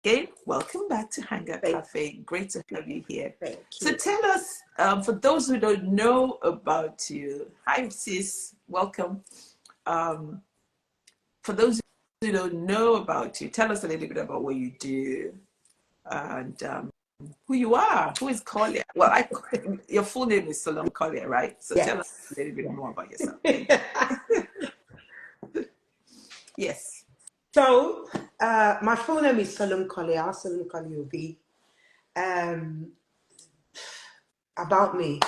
again, welcome back to Hangout Thank Cafe. Great to have you here. thank So you. tell us, for those who don't know about you, hi sis, welcome. Um, for those who don't know about you, tell us a little bit about what you do and who you are. Who is Collier? Well, your full name is Solomon Collier, right? So tell us Yes. a little bit Yeah. more about yourself. Thank you. Yes. So, my full name is Solomon Collier, Solomon Collier Obi. Um, about me.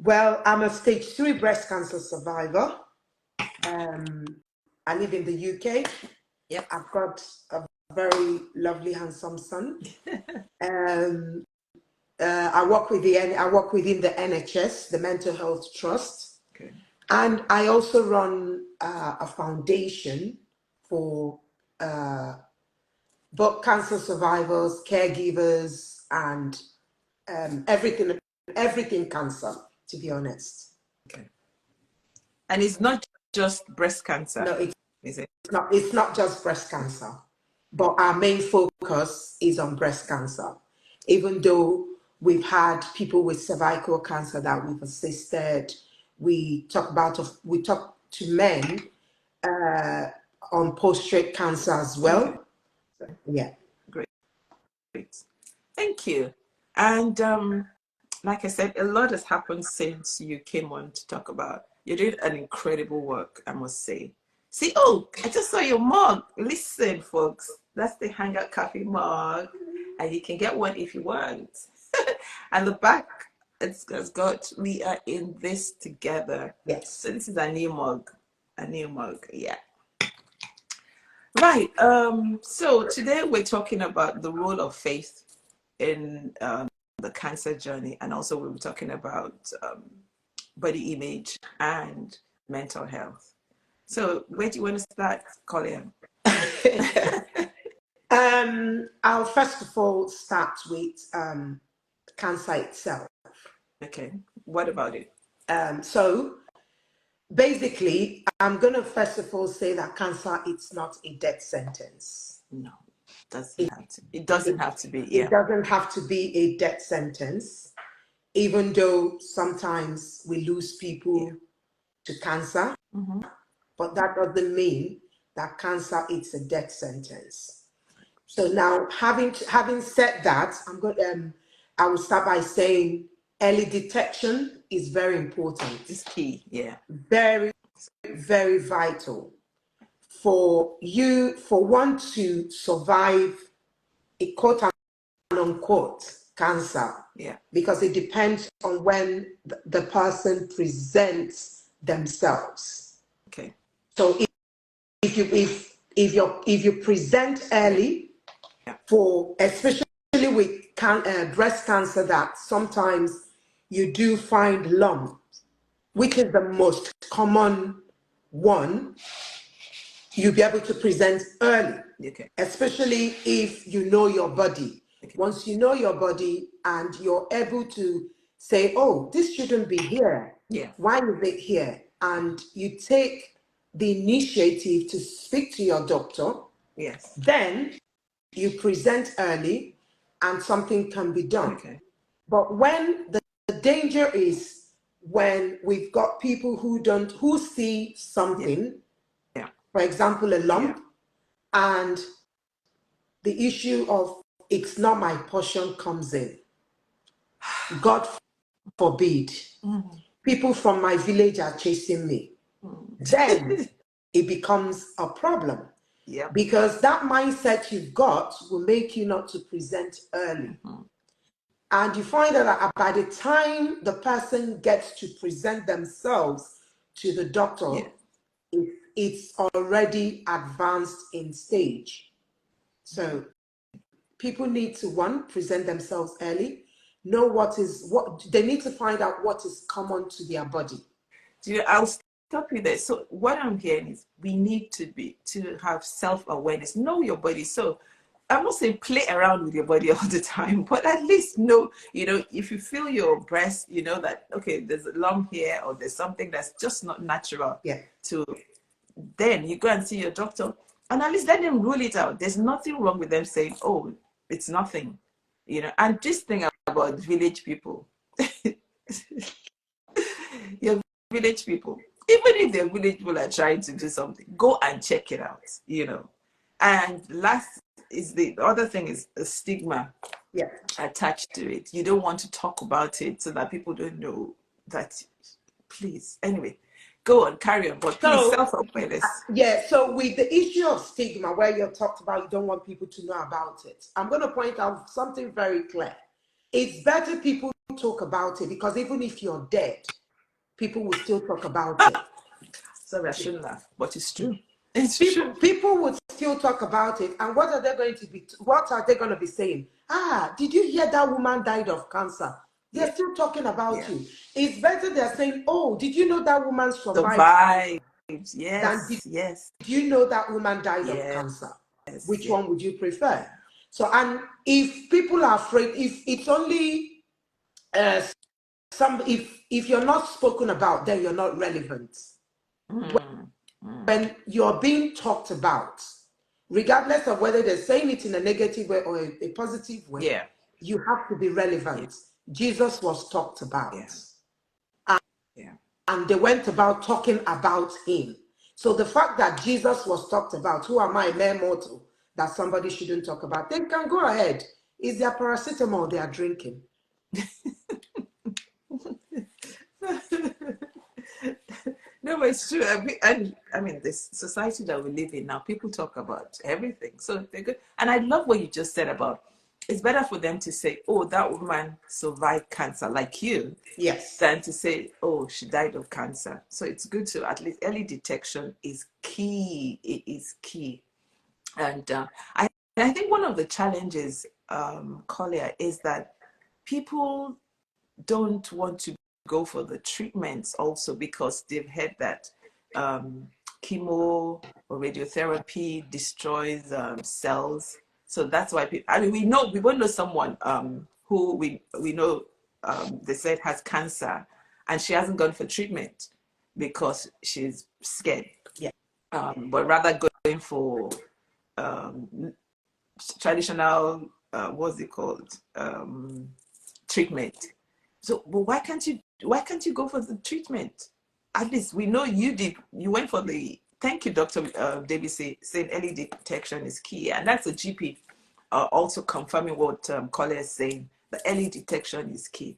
Well, I'm a stage 3 breast cancer survivor. I live in the UK. Yep. I've got a very lovely, handsome son. Um, I work within the NHS, the Mental Health Trust, Okay. and I also run a foundation for both cancer survivors, caregivers, and everything cancer. To be honest, Okay. And it's not just breast cancer, no, it's is it? not. It's not just breast cancer, but our main focus is on breast cancer. Even though we've had people with cervical cancer that we've assisted, we talk to men on prostate cancer as well. Okay. Yeah. Great. Great. Thank you. And like I said, a lot has happened since you came on to talk about. You did an incredible work, I must say. See, oh, I just saw your mug. Listen, folks, that's the Hangout Coffee mug, and you can get one if you want. And the back, it's got we are in this together. Yes. So this is a new mug, yeah. Right. So today we're talking about the role of faith in the cancer journey, and also we were talking about body image and mental health. So where do you want to start, Colin? I'll first of all start with cancer itself. Okay. What about it? So basically, I'm going to first of all say that cancer it's not a death sentence. No, It, doesn't have to. It doesn't have to be. it Yeah. doesn't have to be a death sentence, even though sometimes we lose people to cancer, Mm-hmm. but that doesn't mean that cancer it's a death sentence. So now, having said that, I will start by saying early detection is very important. It's key. Yeah. Very, very vital for one to survive a quote unquote cancer. Yeah. Because it depends on when the person presents themselves. Okay. So if you present early, for especially with breast cancer, that sometimes you do find lumps, which is the most common one, you'll be able to present early. Okay. Especially if you know your body. Okay. Once you know your body and you're able to say, oh, this shouldn't be here. Yeah. Why is it here? And you take the initiative to speak to your doctor. Yes. Then you present early and something can be done. Okay. But when the danger is when we've got people who see something, Yeah. for example, a lump, and the issue of it's not my portion comes in. God forbid. Mm-hmm. People from my village are chasing me. Then it becomes a problem. Yeah. Because that mindset you've got will make you not to present early. Mm-hmm. And you find that by the time the person gets to present themselves to the doctor, it's already advanced in stage. So people need to, one, present themselves early, know what they need to find out what is common to their body. I'll stop you there. So what I'm hearing is we need to have self-awareness, know your body. So I must say play around with your body all the time, but at least know, if you feel your breast, you know that, okay, there's a lump here or there's something that's just not natural. Yeah. Then you go and see your doctor. And at least let them rule it out. There's nothing wrong with them saying, oh, it's nothing. And this thing about village people, your village people, even if the village people are trying to do something, go and check it out, And last is the other thing is a stigma attached to it. You don't want to talk about it so that people don't know that. Please, anyway, go on, carry on, but please, self-awareness. So with the issue of stigma, where you talked about you don't want people to know about it, I'm going to point out something very clear. It's better people talk about it, because even if you're dead, people will still talk about it. Sorry, I shouldn't laugh, but it's true. People would still talk about it, and what are they going to be saying? Did you hear that woman died of cancer? They're still talking about you. It's better they're saying, oh, did you know that woman survived? Yes. Did you know that woman died of cancer? Which one would you prefer? So, and if people are afraid, if it's only if you're not spoken about, then you're not relevant. When you're being talked about, regardless of whether they're saying it in a negative way or a positive way, you have to be relevant. Jesus was talked about. And they went about talking about him. So the fact that Jesus was talked about, who am I, mere mortal, that somebody shouldn't talk about, they can go ahead. Is their paracetamol they are drinking? No, but it's true. I mean, this society that we live in now, people talk about everything. So they're good. And I love what you just said about, it's better for them to say, oh, that woman survived cancer, like you, than to say, oh, she died of cancer. So it's good to, at least early detection is key. It is key. And I think one of the challenges, Collier, is that people don't want to go for the treatments also because they've heard that chemo or radiotherapy destroys cells. So that's why people, I mean, we won't know someone who we know they said has cancer and she hasn't gone for treatment because she's scared. But rather going for traditional, what's it called? Treatment. So, but why can't you go for the treatment? At least we know you did. You went for the. Thank you, Dr. Davis, saying early detection is key, and that's a GP also confirming what Collier is saying. The early detection is key.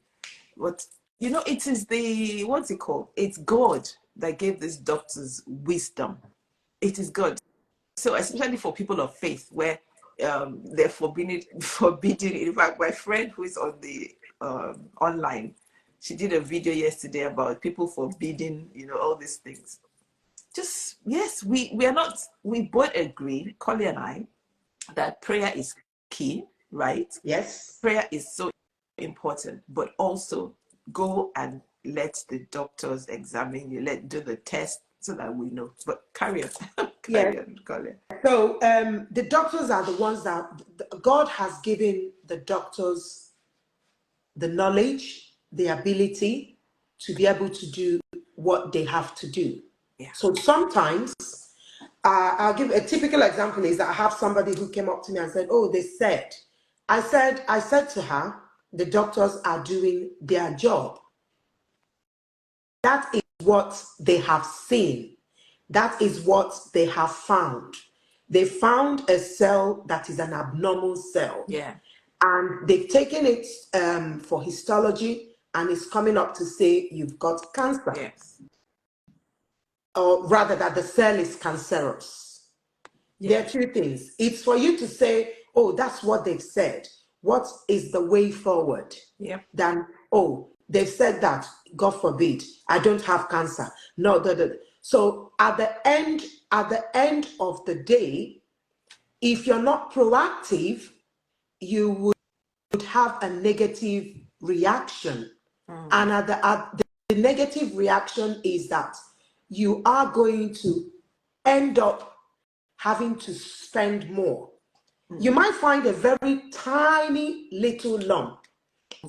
But it is the, what's it called? It's God that gave these doctors wisdom. It is God. So especially for people of faith, where they're forbidden. In fact, my friend who is on the online, she did a video yesterday about people forbidding, all these things. Just, yes, we both agree, Collier and I, that prayer is key, right? Yes. Prayer is so important, but also go and let the doctors examine you, do the test so that we know. But carry on. Carry on, Collier. So the doctors are the ones that God has given the doctors the knowledge, the ability to be able to do what they have to do. So sometimes, I'll give a typical example is that I have somebody who came up to me and said, oh, I said to her, the doctors are doing their job. That is what they have seen. That is what they have found. They found a cell that is an abnormal cell. And they've taken it for histology, and it's coming up to say you've got cancer. Or rather, that the cell is cancerous. There are two things. It's for you to say, oh, that's what they've said. What is the way forward? Then, oh, they've said that, God forbid, I don't have cancer. No. So at the end of the day, if you're not proactive, you would have a negative reaction. And the negative reaction is that you are going to end up having to spend more. You might find a very tiny little lump,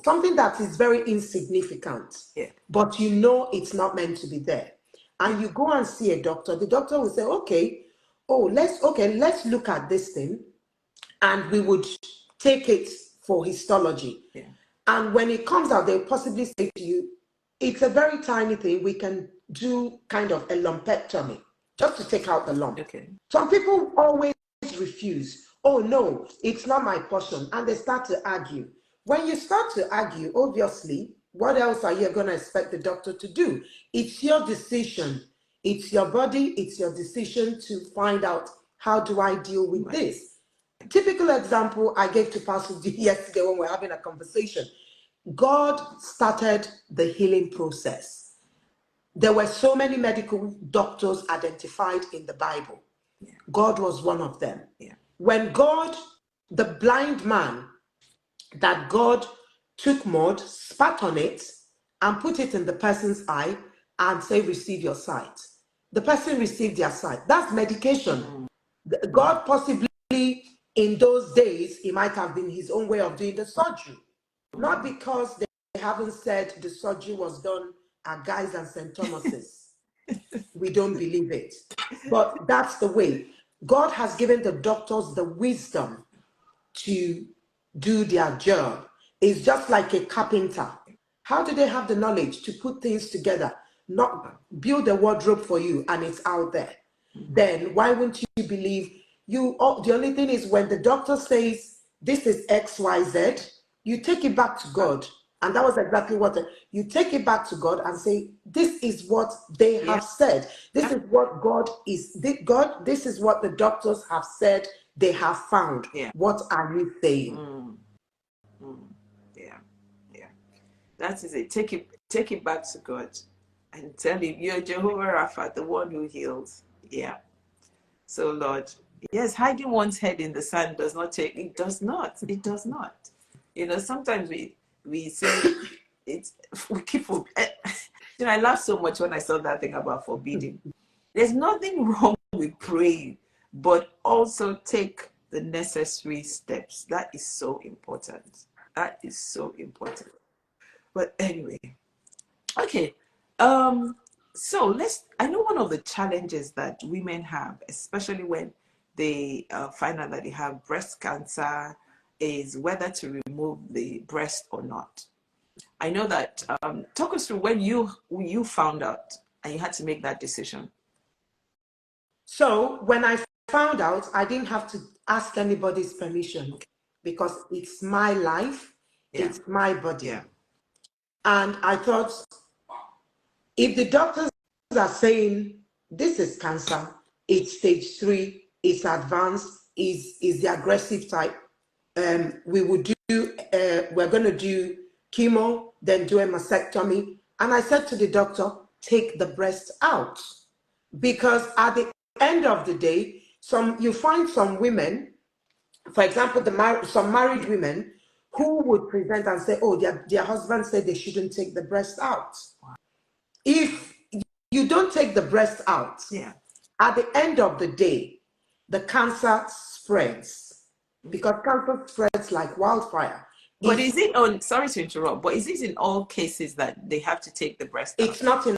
something that is very insignificant, but it's not meant to be there. And you go and see a doctor. The doctor will say, okay, oh, let's look at this thing, and we would take it for histology. Yeah. And when it comes out, they'll possibly say to you, it's a very tiny thing. We can do kind of a lumpectomy just to take out the lump. Okay. Some people always refuse. Oh, no, it's not my portion. And they start to argue. When you start to argue, obviously, what else are you going to expect the doctor to do? It's your decision. It's your body. It's your decision to find out, how do I deal with this? Typical example I gave to Pastor D yesterday when we were having a conversation. God started the healing process. There were so many medical doctors identified in the Bible. Yeah. God was one of them. Yeah. When God, the blind man, that God took mud, spat on it, and put it in the person's eye and say, receive your sight. The person received their sight. That's medication. God possibly, in those days, it might have been his own way of doing the surgery. Not because they haven't said the surgery was done at Guy's and St. Thomas's. We don't believe it. But that's the way. God has given the doctors the wisdom to do their job. It's just like a carpenter. How do they have the knowledge to put things together, not build a wardrobe for you and it's out there? Then why wouldn't you believe you? Oh, the only thing is when the doctor says this is XYZ, you take it back to God. And that was exactly what you take it back to God and say, this is what they have said. This is what God is. God, this is what the doctors have said they have found. Yeah. What are you saying? Yeah. Yeah. That is it. Take it back to God and tell him, you're Jehovah Rapha, the one who heals. Yeah. So Lord, yes, hiding one's head in the sand does not. It does not. You know, sometimes we say we keep, you know, I laughed so much when I saw that thing about forbidding. There's nothing wrong with praying, but also take the necessary steps. That is so important. But anyway, okay. So I know one of the challenges that women have, especially when they find out that they have breast cancer, is whether to remove the breast or not. I know that, talk us through when you found out and you had to make that decision. So when I found out, I didn't have to ask anybody's permission because it's my life, it's my body. Yeah. And I thought, if the doctors are saying this is cancer, it's stage 3, it's advanced, is the aggressive type, we would do, we're going to do chemo, then do a mastectomy. And I said to the doctor, take the breast out. Because at the end of the day, you find some women, for example, some married women who would present and say, oh, their husband said they shouldn't take the breast out. If you don't take the breast out, at the end of the day, the cancer spreads, because cancer spreads like wildfire. But is it on, sorry to interrupt, but is it in all cases that they have to take the breast out? It's not in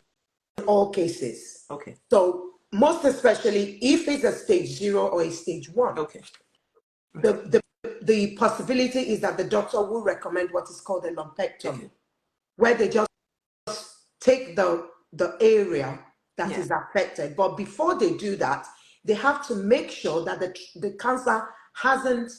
all cases. Okay. So most especially if it's a stage 0 or a stage 1. Okay. The possibility is that the doctor will recommend what is called a lumpectomy, where they just take the area that is affected. But before they do that, they have to make sure that the cancer hasn't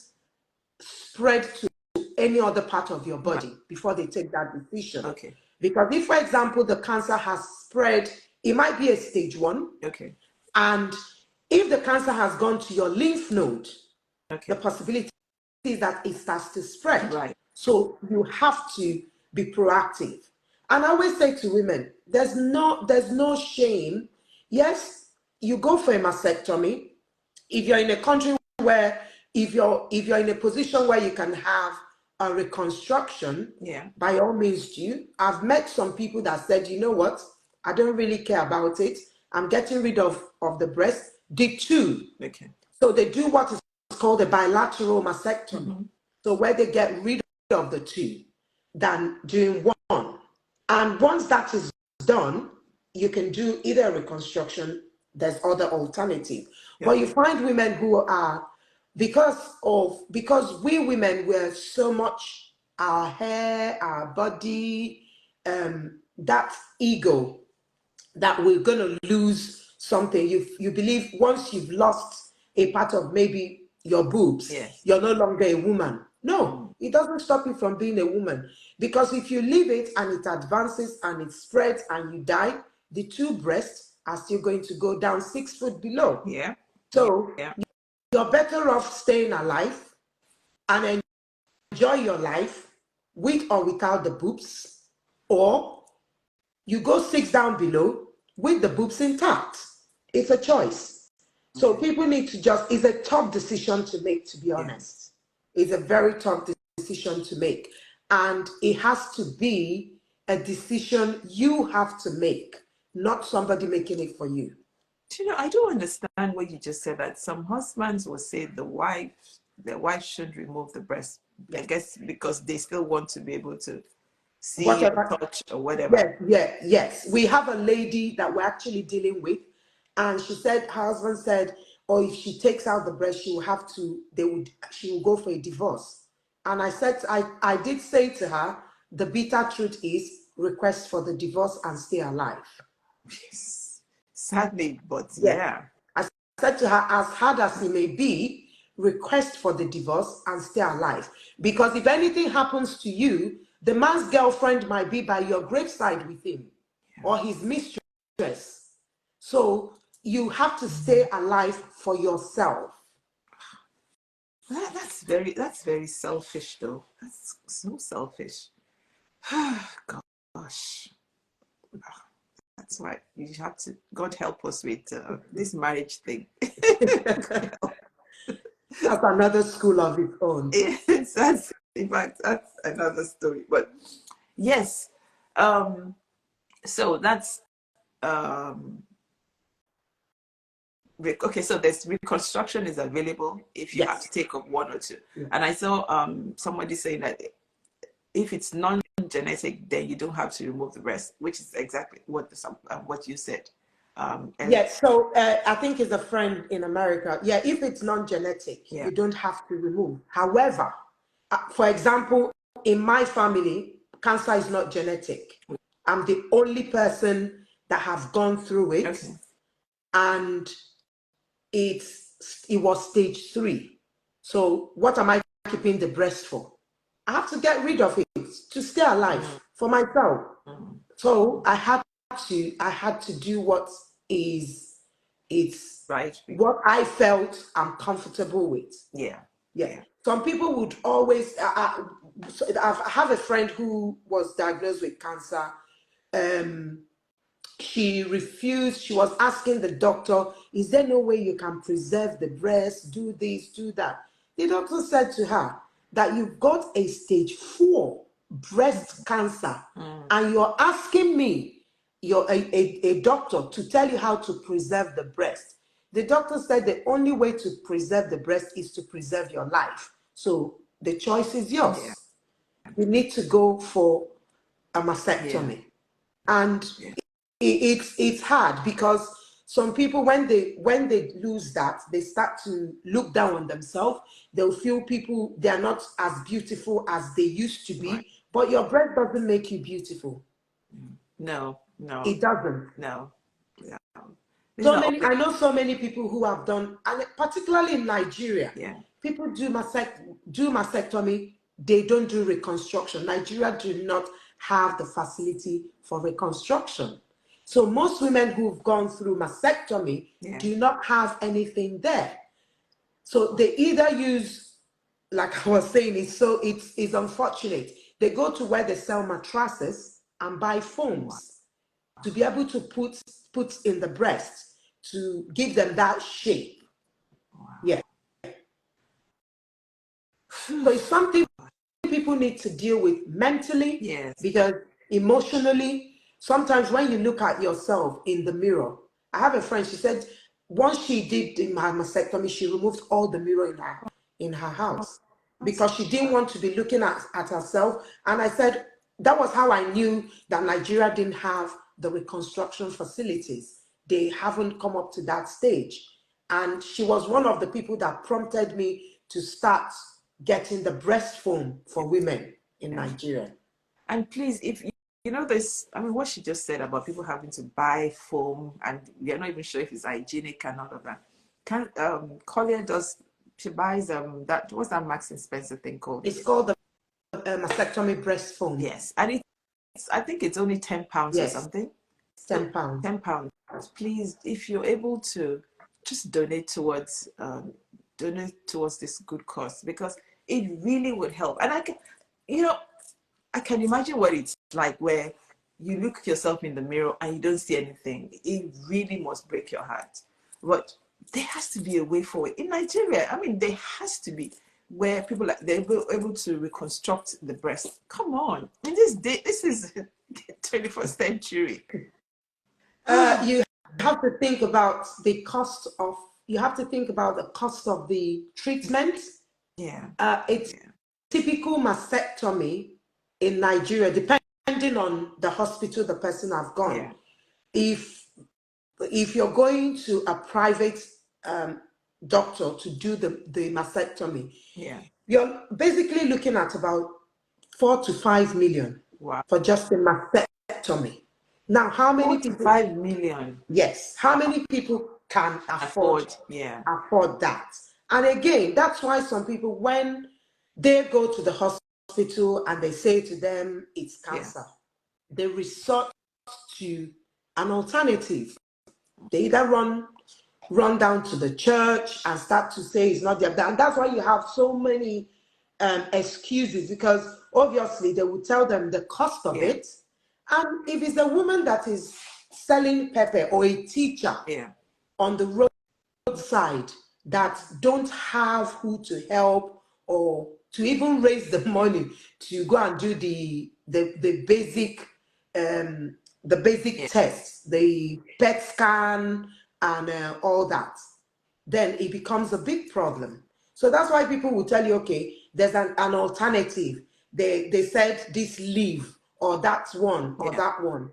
spread to any other part of your body before they take that decision. Okay. Because if, for example, the cancer has spread, it might be a stage 1. Okay. And if the cancer has gone to your lymph node, the possibility is that it starts to spread. Right. So you have to be proactive. And I always say to women, there's no shame. Yes, you go for a mastectomy. If you're in a country where, if you're in a position where you can have a reconstruction, by all means do. I've met some people that said, you know what, I don't really care about it. I'm getting rid of the breast. Did 2. Okay. So they do what is called a bilateral mastectomy. So where they get rid of the 2 than doing 1. And once that is done, you can do either a reconstruction, there's other alternative. Yeah. But you find women who are, because we women were so much our hair, our body, that ego, that we're going to lose something. You believe once you've lost a part of maybe your boobs, Yes. you're no longer a woman. No, it doesn't stop you from being a woman. Because if you leave it and it advances and it spreads and you die, the two breasts are still going to go down 6 foot below. Yeah. So Yeah. you're better off staying alive and enjoy your life with or without the boobs, or you go 6 down below with the boobs intact. It's a choice. So people need to it's a tough decision to make, to be honest. It's a very tough decision to make. And it has to be a decision you have to make, not somebody making it for you. You know, I do understand what you just said, that some husbands will say the wife should remove the breast. I guess because they still want to be able to see Whatever. or touch or whatever. Yes. We have a lady that we're actually dealing with, and she said her husband said, or if she takes out the breast, she will go for a divorce. And I did say to her, the bitter truth is request for the divorce and stay alive. Sadly, but I said to her, as hard as it may be, request for the divorce and stay alive. Because if anything happens to you, the man's girlfriend might be by your graveside with him, or his mistress. So you have to stay alive for yourself. That's very selfish, though. That's so selfish. Gosh. That's why you have to, God help us with this marriage thing. That's another school of its own. In fact, that's another story. But yes, so that's okay. So there's reconstruction is available if you have to take up one or two. And I saw somebody saying that if it's non-genetic, then you don't have to remove the breast, which is exactly what you said. So I think it's a friend in America. If it's non-genetic, you don't have to remove. However, for example, in my family, cancer is not genetic. I'm the only person that have gone through it, and it was stage 3. So what am I keeping the breast for? I have to get rid of it to stay alive for myself. So I had to do what right, what I felt I'm comfortable with. Some people would always I have a friend who was diagnosed with cancer. She refused. She was asking the doctor, is there no way you can preserve the breast, do this, do that? The doctor said to her that you've got a stage 4 breast cancer, and you're asking me, you're a doctor, to tell you how to preserve the breast. The doctor said the only way to preserve the breast is to preserve your life. So the choice is yours. You need to go for a mastectomy. And it's hard, because some people, when they lose that, they start to look down on themselves. They'll feel they are not as beautiful as they used to be. But your breast doesn't make you beautiful. No, it doesn't. No. I know so many people who have done, and particularly in Nigeria, people do mastectomy. They don't do reconstruction. Nigeria do not have the facility for reconstruction. So most women who've gone through mastectomy do not have anything there. So they either use, like I was saying, it's unfortunate. They go to where they sell mattresses and buy foams to be able to put in the breast to give them that shape. So it's something people need to deal with mentally, because emotionally, sometimes when you look at yourself in the mirror, I have a friend, she said once she did her mastectomy, she removed all the mirror in her house because she didn't want to be looking at herself. And I said, that was how I knew that Nigeria didn't have the reconstruction facilities. They haven't come up to that stage. And she was one of the people that prompted me to start getting the breast foam for women in Nigeria. And please, if you know this, I mean, what she just said about people having to buy foam and you're not even sure if it's hygienic and all of that. Collier does, she buys that, what's that Marks and Spencer thing called? It's called the mastectomy breast foam. Yes, and I think it's only £10 or something. £10. £10. Please, if you're able to, just donate towards this good cause, because it really would help. And I can imagine what it's like where you look at yourself in the mirror and you don't see anything. It really must break your heart. But there has to be a way forward. In Nigeria, I mean, there has to be, where people they're able to reconstruct the breast. Come on. In this is 21st century. You have to think about the cost of the treatment. Yeah. It's typical mastectomy in Nigeria, depending on the hospital the person has gone. Yeah. If you're going to a private doctor to do the mastectomy, you're basically looking at about 4 to 5 million for just a mastectomy. Now, how many people? 5 million. Yes. How many people can afford that? And again, that's why some people, when they go to the hospital and they say to them it's cancer, they resort to an alternative. They either run down to the church and start to say it's not there. And that's why you have so many excuses, because obviously they will tell them the cost of it. And if it's a woman that is selling pepper, or a teacher on the roadside that don't have who to help or to even raise the money to go and do the basic tests, the PET scan and all that, then it becomes a big problem. So that's why people will tell you, okay, there's an alternative. They said this leave, or that one, or that one.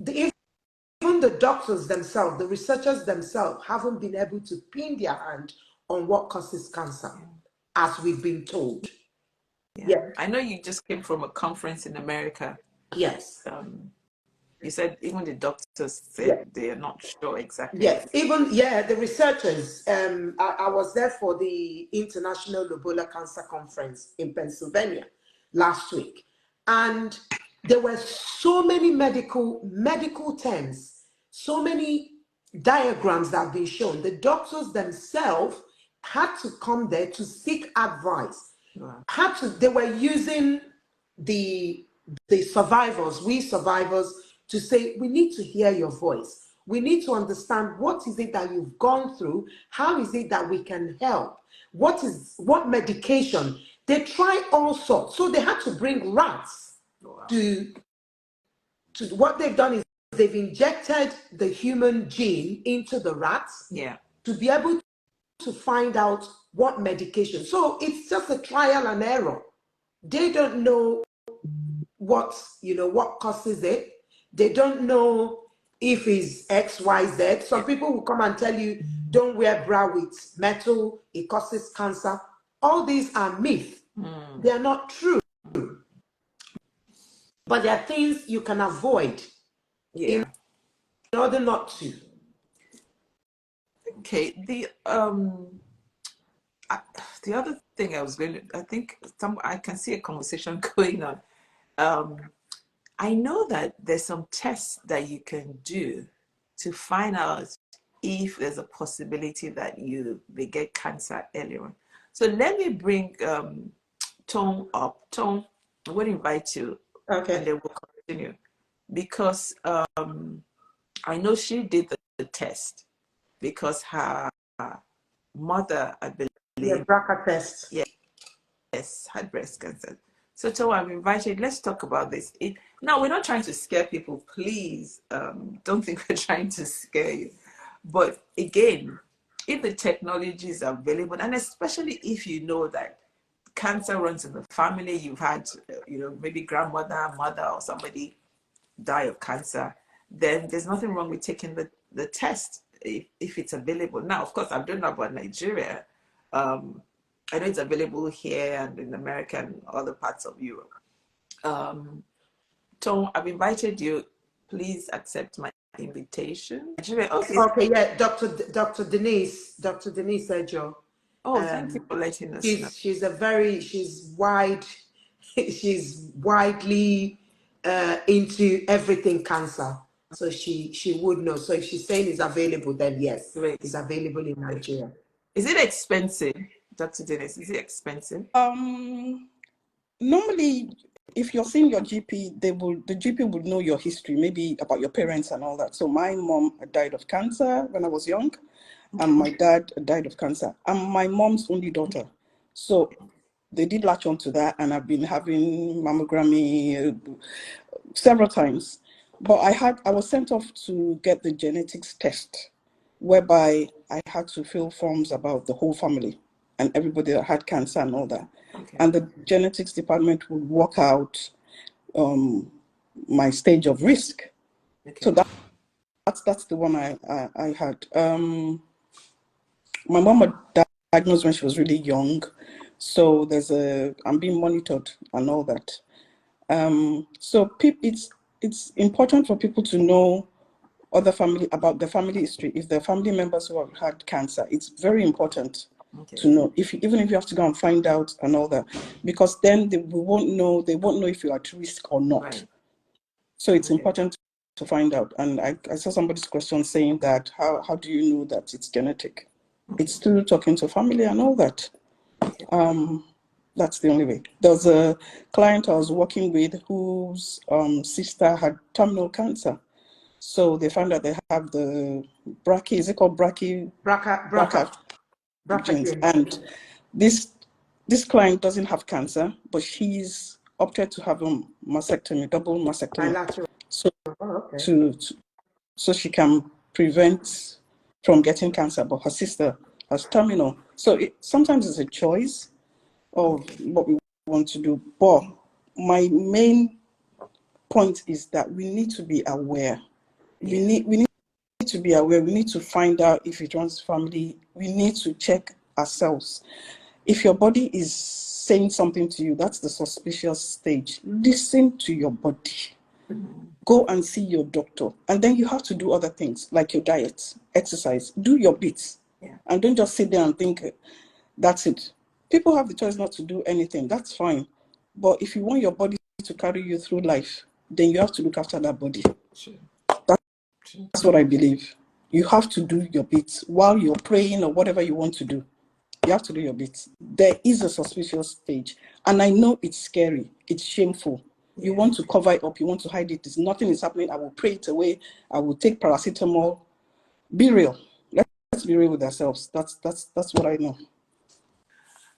Even the doctors themselves, the researchers themselves, haven't been able to pin their hand on what causes cancer, as we've been told. I know you just came from a conference in America. Yes. You said even the doctors said they are not sure exactly. Yes, even the researchers. I was there for the International Ebola Cancer Conference in Pennsylvania last week, and there were so many medical terms, so many diagrams that have been shown. The doctors themselves had to come there to seek advice. Wow. They were using the survivors, we survivors, to say, we need to hear your voice. We need to understand what is it that you've gone through. How is it that we can help? What medication? They try all sorts. So they had to bring rats. Wow. to what they've done is they've injected the human gene into the rats to be able to find out what medication. So it's just a trial and error. They don't know what causes it. They don't know if it's X, Y, Z. Some people will come and tell you, don't wear bra with metal, it causes cancer. All these are myths. They are not true. But there are things you can avoid in order not to. Okay. The other thing I was going to, I think I can see a conversation going on. I know that there's some tests that you can do to find out if there's a possibility that you may get cancer earlier on. So let me bring Tom up. Tom, I'm going to invite you. Okay. And then we'll continue. Because I know she did the test because her mother, I believe. Yeah, BRCA test. Yes, had breast cancer. So Tom, I'm invited. Let's talk about this. Now, we're not trying to scare people. Please don't think we're trying to scare you. But again, if the technology is available, and especially if you know that cancer runs in the family, you've had, maybe grandmother, mother, or somebody die of cancer, then there's nothing wrong with taking the test if it's available. Now, of course, I don't know about Nigeria. I know it's available here and in America and other parts of Europe. Tom, I've invited you. Please accept my invitation. Nigeria, okay. Okay, yeah, Dr. Denise Ejo. Oh, thank you for letting us know. She's widely into everything cancer. So she would know. So if she's saying it's available, then yes, Great. It's available in Nigeria. Is it expensive, Dr. Dennis? Is it expensive? Normally, if you're seeing your GP, the GP would know your history, maybe about your parents and all that. So my mom died of cancer when I was young, and my dad died of cancer. I'm my mom's only daughter. So they did latch onto that, and I've been having mammography several times. But I was sent off to get the genetics test, whereby I had to fill forms about the whole family and everybody that had cancer and all that. Okay. And the genetics department would work out my stage of risk. Okay. So that's the one I had. My mom was diagnosed when she was really young, so I'm being monitored and all that. So it's important for people to know about the family history. If the family members who have had cancer, it's very important to know. Even if you have to go and find out and all that, because then they won't know if you're at risk or not. Right. So it's important to find out. And I saw somebody's question saying that how do you know that it's genetic? It's through talking to family and all that. That's the only way. There was a client I was working with whose sister had terminal cancer. So they found out they have the BRCA, is it called BRCA? BRCA genes. And this client doesn't have cancer, but she's opted to have a mastectomy, double mastectomy. So so she can prevent from getting cancer, but her sister has terminal. So sometimes it's a choice of what we want to do. But my main point is that we need to be aware. We need to be aware. We need to find out if it runs family. We need to check ourselves. If your body is saying something to you, that's the suspicious stage. Listen to your body. Go and see your doctor. And then you have to do other things like your diet, exercise, do your bits. And don't just sit there and think that's it. People have the choice not to do anything. That's fine. But if you want your body to carry you through life, then you have to look after that body. That's what I believe. You have to do your bits while you're praying or whatever you want to do. You have to do your bits. There is a suspicious stage. And I know it's scary. It's shameful. You want to cover it up. You want to hide it. Nothing is happening. I will pray it away. I will take paracetamol. Be real. Let's be real with ourselves. That's what I know.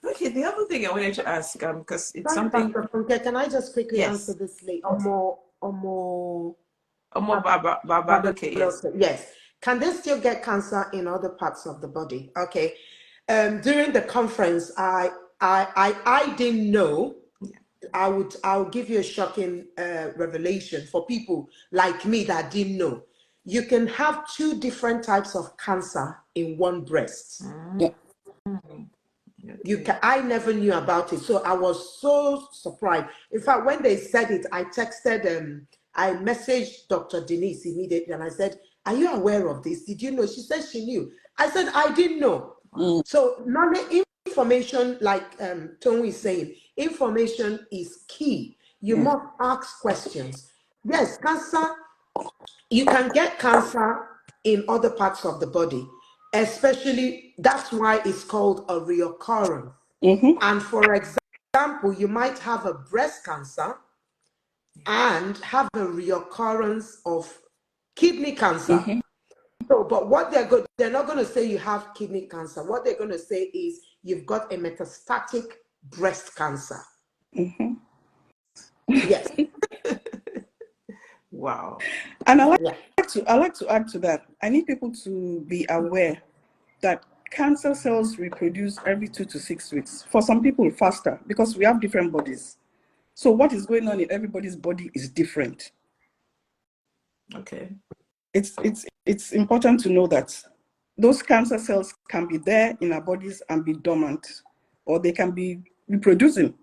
Okay, the other thing I wanted to ask, because it's something. Can I just quickly answer this late? Yes. Can they still get cancer in other parts of the body? Okay. During the conference, I didn't know. I'll give you a shocking revelation for people like me that didn't know. You can have 2 different types of cancer in one breast. I never knew about it, so I was so surprised. In fact, when they said it, I messaged Dr. Denise immediately and I said, "Are you aware of this? Did you know?" She said she knew. I said, "I didn't know." So information, like Tony is saying, information is key. You must ask questions. Yes, cancer, you can get cancer in other parts of the body, especially that's why it's called a reoccurrence. And for example, you might have a breast cancer and have a reoccurrence of kidney cancer. So, but what they're not going to say you have kidney cancer. What they're going to say is you've got a metastatic breast cancer. Yes. Wow. And I like to add to that. I need people to be aware that cancer cells reproduce every 2 to 6 weeks. For some people, faster, because we have different bodies. So what is going on in everybody's body is different. Okay. it's important to know that those cancer cells can be there in our bodies and be dormant, or they can be reproducing.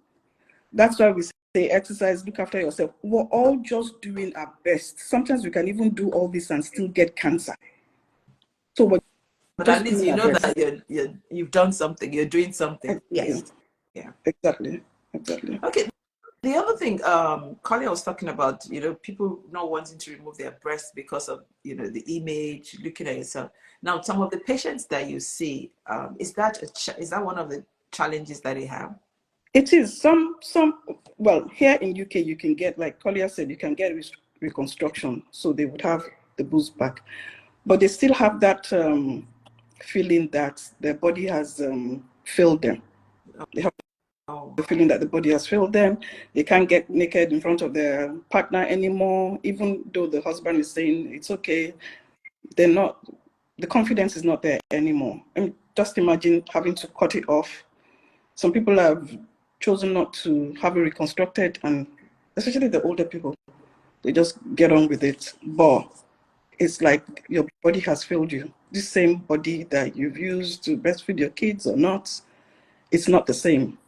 That's why we say exercise, look after yourself. We're all just doing our best. Sometimes we can even do all this and still get cancer. So we're But just at least doing you our know best. that you've done something, you're doing something. Yes. Yeah. Exactly. Okay. The other thing, Colin was talking about, people not wanting to remove their breast because of, the image, looking at yourself. Now, some of the patients that you see, is that one of the challenges that they have? It is well, here in UK, you can get, like Collier said, you can get reconstruction. So they would have the boobs back, but they still have that feeling that their body has failed them. They have the feeling that the body has failed them. They can't get naked in front of their partner anymore, even though the husband is saying it's okay. The confidence is not there anymore. And just imagine having to cut it off. Some people have chosen not to have it reconstructed, and especially the older people, they just get on with it. But it's like your body has failed you. This same body that you've used to breastfeed your kids or not, it's not the same.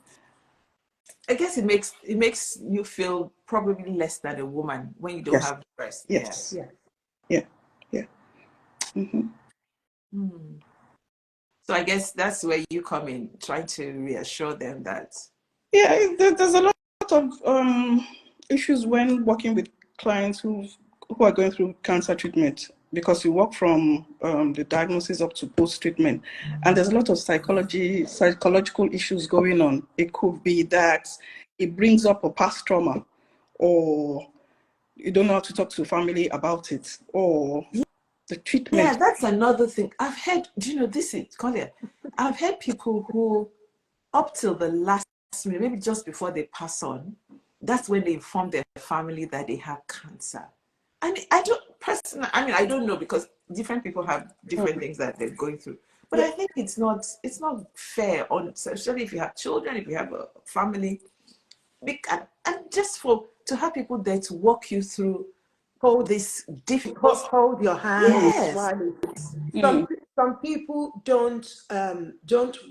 I guess it makes you feel probably less than a woman when you don't have breasts. Yes. Yeah. Mm-hmm. So I guess that's where you come in, trying to reassure them that. Yeah, there's a lot of issues when working with clients who are going through cancer treatment, because you work from the diagnosis up to post-treatment, and there's a lot of psychological issues going on. It could be that it brings up a past trauma, or you don't know how to talk to family about it, or the treatment. Yeah, that's another thing. I've heard, this is, Collier, I've heard people who, up till the last minute, maybe just before they pass on, that's when they inform their family that they have cancer. And I don't know, because different people have different things that they're going through. But I think it's not fair, especially if you have children, if you have a family, and just to have people there to walk you through this difficult. Hold your hand. Yes. Some people don't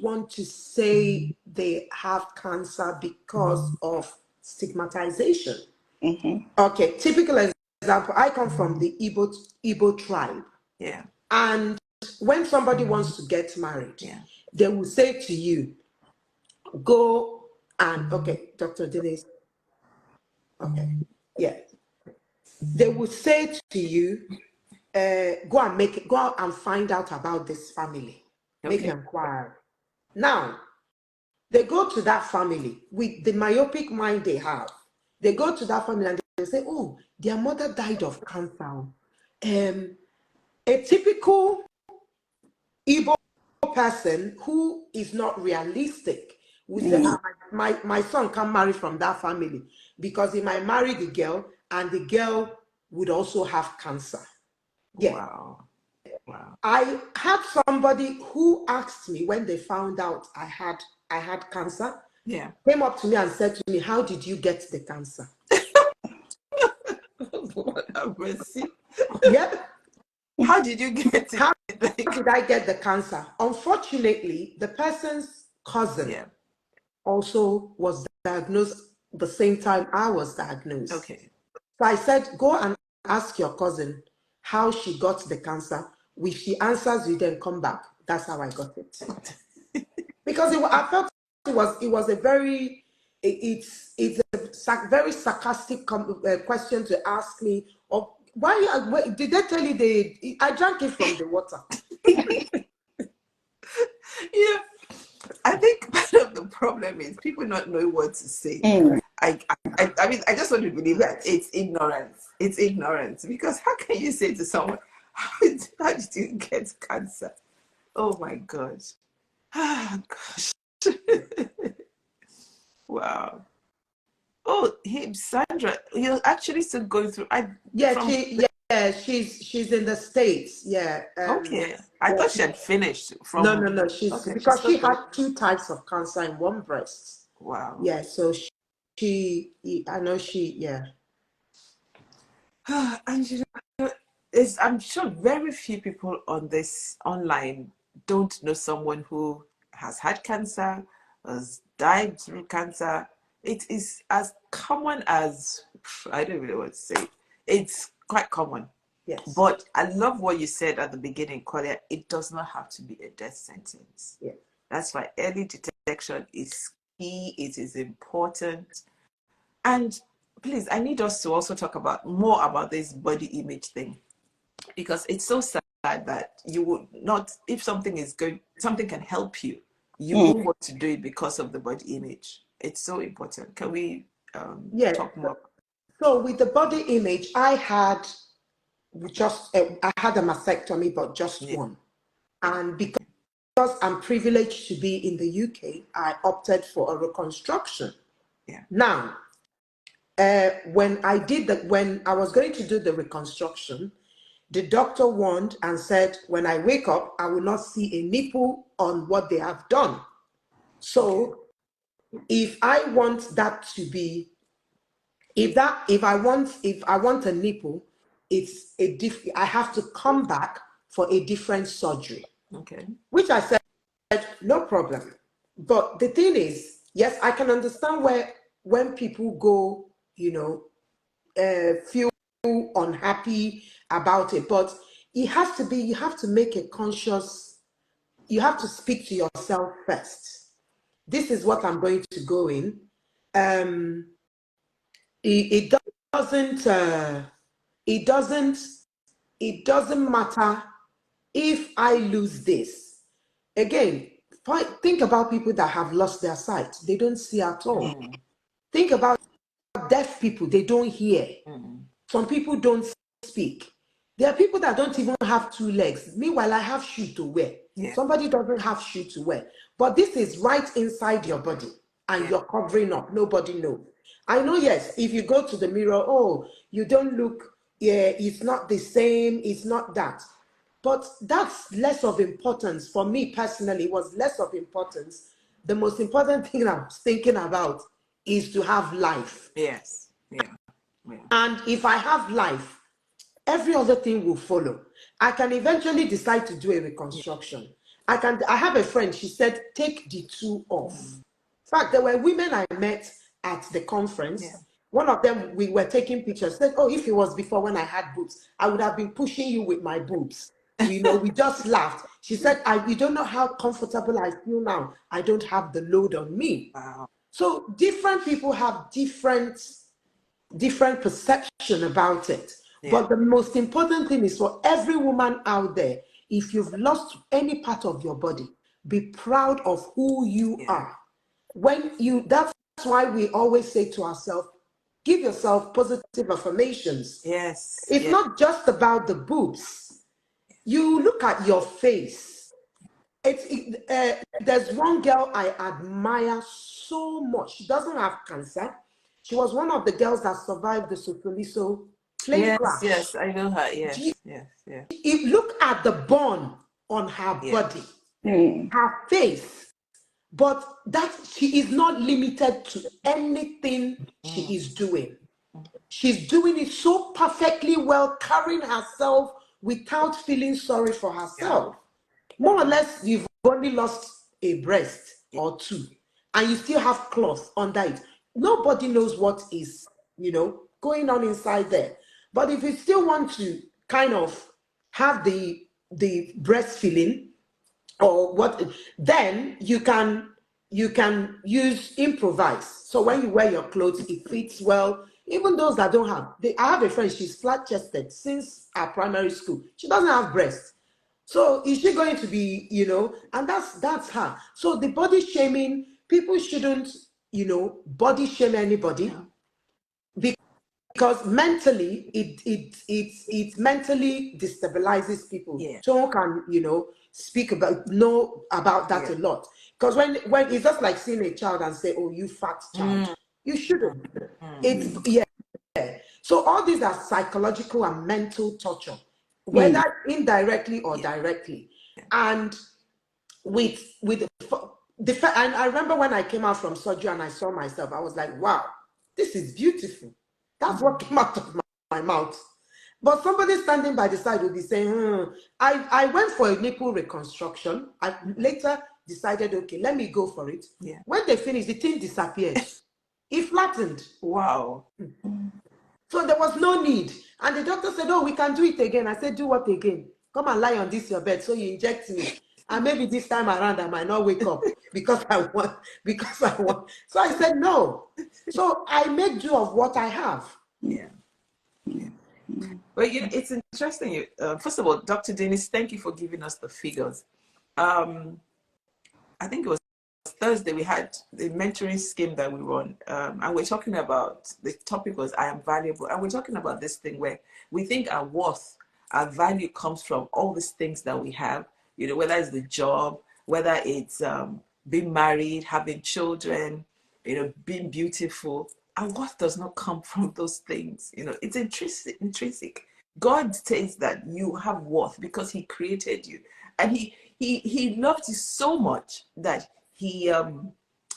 want to say they have cancer because of stigmatization. Mm-hmm. Okay, typical example. I come from the Igbo tribe. Yeah. And when somebody wants to get married, they will say to you, go and, okay, Dr. Denise. Okay, yeah. They will say to you, go out and find out about this family. Make an inquiry. Now, they go to that family with the myopic mind they have. They go to that family and they say, oh, their mother died of cancer. A typical Igbo person who is not realistic will say, my son can't marry from that family because he might marry the girl and the girl would also have cancer. Yeah. Wow. I had somebody who asked me when they found out I had cancer. Yeah. Came up to me and said to me, how did you get the cancer? What a mercy. Yep. How did you get it? How did I get the cancer? Unfortunately, the person's cousin also was diagnosed the same time I was diagnosed. Okay. So I said, go and ask your cousin how she got the cancer. If she answers you, then come back. That's how I got it. Because I felt it was a very, it's a very sarcastic question to ask me. Of why did they tell you I drank it from the water? Yeah, I think part of the problem is people not knowing what to say. I mean, I just want to believe that it's ignorance. It's ignorance, because how can you say to someone, how did you get cancer? Oh my God. Ah, gosh. Wow. Oh, Sandra, you're actually still going through. She's in the States. Yeah. Okay. I thought she had finished from. No. Because she had 2 types of cancer in one breast. Wow. Yeah. So I know she. Yeah. And I'm sure very few people on this online don't know someone who has had cancer, has died through cancer. It is as common as, I don't really want to say, it's quite common. Yes. But I love what you said at the beginning, Claudia. It does not have to be a death sentence. Yeah. That's why early detection is key. It is important. And please, I need us to also talk more about this body image thing, because it's so sad that you would not, if something can help you, you won't want to do it because of the body image. It's so important. Can we talk more? So with the body image, I had a mastectomy, but just one. And because I'm privileged to be in the UK, I opted for a reconstruction. Yeah. Now, when I was going to do the reconstruction, the doctor warned and said, when I wake up, I will not see a nipple on what they have done. So if I want that to be, if I want a nipple, I have to come back for a different surgery. Okay. Which I said, no problem. But the thing is, yes, I can understand when people go, feel unhappy about it, but you have to make a conscious, you have to speak to yourself first. This is what I'm going to go in. It doesn't matter if I lose this. Again, think about people that have lost their sight. They don't see at all. Think about deaf people. They don't hear. Some people don't speak. There are people that don't even have two legs. Meanwhile, I have shoe to wear. Yeah. Somebody doesn't have shoe to wear. But this is right inside your body and you're covering up. Nobody knows. I know, yes, if you go to the mirror, oh, you don't look, it's not the same, it's not that. But that's less of importance. For me personally, it was less of importance. The most important thing I was thinking about is to have life. Yes. Yeah. And if I have life, every other thing will follow. I can eventually decide to do a reconstruction. I have a friend, she said, take the two off. In fact, there were women I met at the conference. Yeah. One of them, we were taking pictures, said, oh, if it was before when I had boobs, I would have been pushing you with my boobs. We just laughed. She said, you don't know how comfortable I feel now. I don't have the load on me. Wow. So different people have different perception about it. Yeah. But the most important thing is for every woman out there, if you've lost any part of your body, be proud of who you are. That's why we always say to ourselves, give yourself positive affirmations. Yes. It's not just about the boobs. You look at your face. There's one girl I admire so much. She doesn't have cancer. She was one of the girls that survived the Sofoliso plane crash. Yes, I know her. Yes. Look at the bone on her body, her face. But that she is not limited to anything she is doing. She's doing it so perfectly well, carrying herself without feeling sorry for herself. More or less, you've only lost a breast or two, and you still have cloth under it. Nobody knows what is, going on inside there. But if you still want to kind of have the breast feeling or what, then you can use improvise. So when you wear your clothes, it fits well. Even those that don't have, I have a friend, she's flat-chested since our primary school. She doesn't have breasts. So is she going to be, and that's her. So the body shaming, people shouldn't, body shame anybody, because mentally it mentally destabilizes people. Yeah. Someone can, know about that a lot. Because when it's just like seeing a child and say, oh, you fat child. You shouldn't. It's So all these are psychological and mental torture, whether indirectly or directly. And with and I remember when I came out from surgery and I saw myself, I was like, wow, this is beautiful. That's what came out of my mouth. But somebody standing by the side will be saying, I went for a nipple reconstruction. I later decided, okay, let me go for it. Yeah. When they finished, the thing disappeared. It flattened. Wow. So there was no need. And the doctor said, oh, we can do it again. I said, do what again? Come and lie on this your bed. So you inject me. And maybe this time around I might not wake up because I want. So I said, no. So I make do of what I have. Yeah. Yeah. Well, it's interesting. First of all, Dr. Dennis, thank you for giving us the figures. I think it was Thursday we had the mentoring scheme that we run, and we're talking about, the topic was I am valuable, and we're talking about this thing where we think our worth, our value comes from all these things that we have, whether it's the job, whether it's being married, having children, being beautiful. Our worth does not come from those things. It's intrinsic. God says that you have worth because he created you, and he loved you so much that he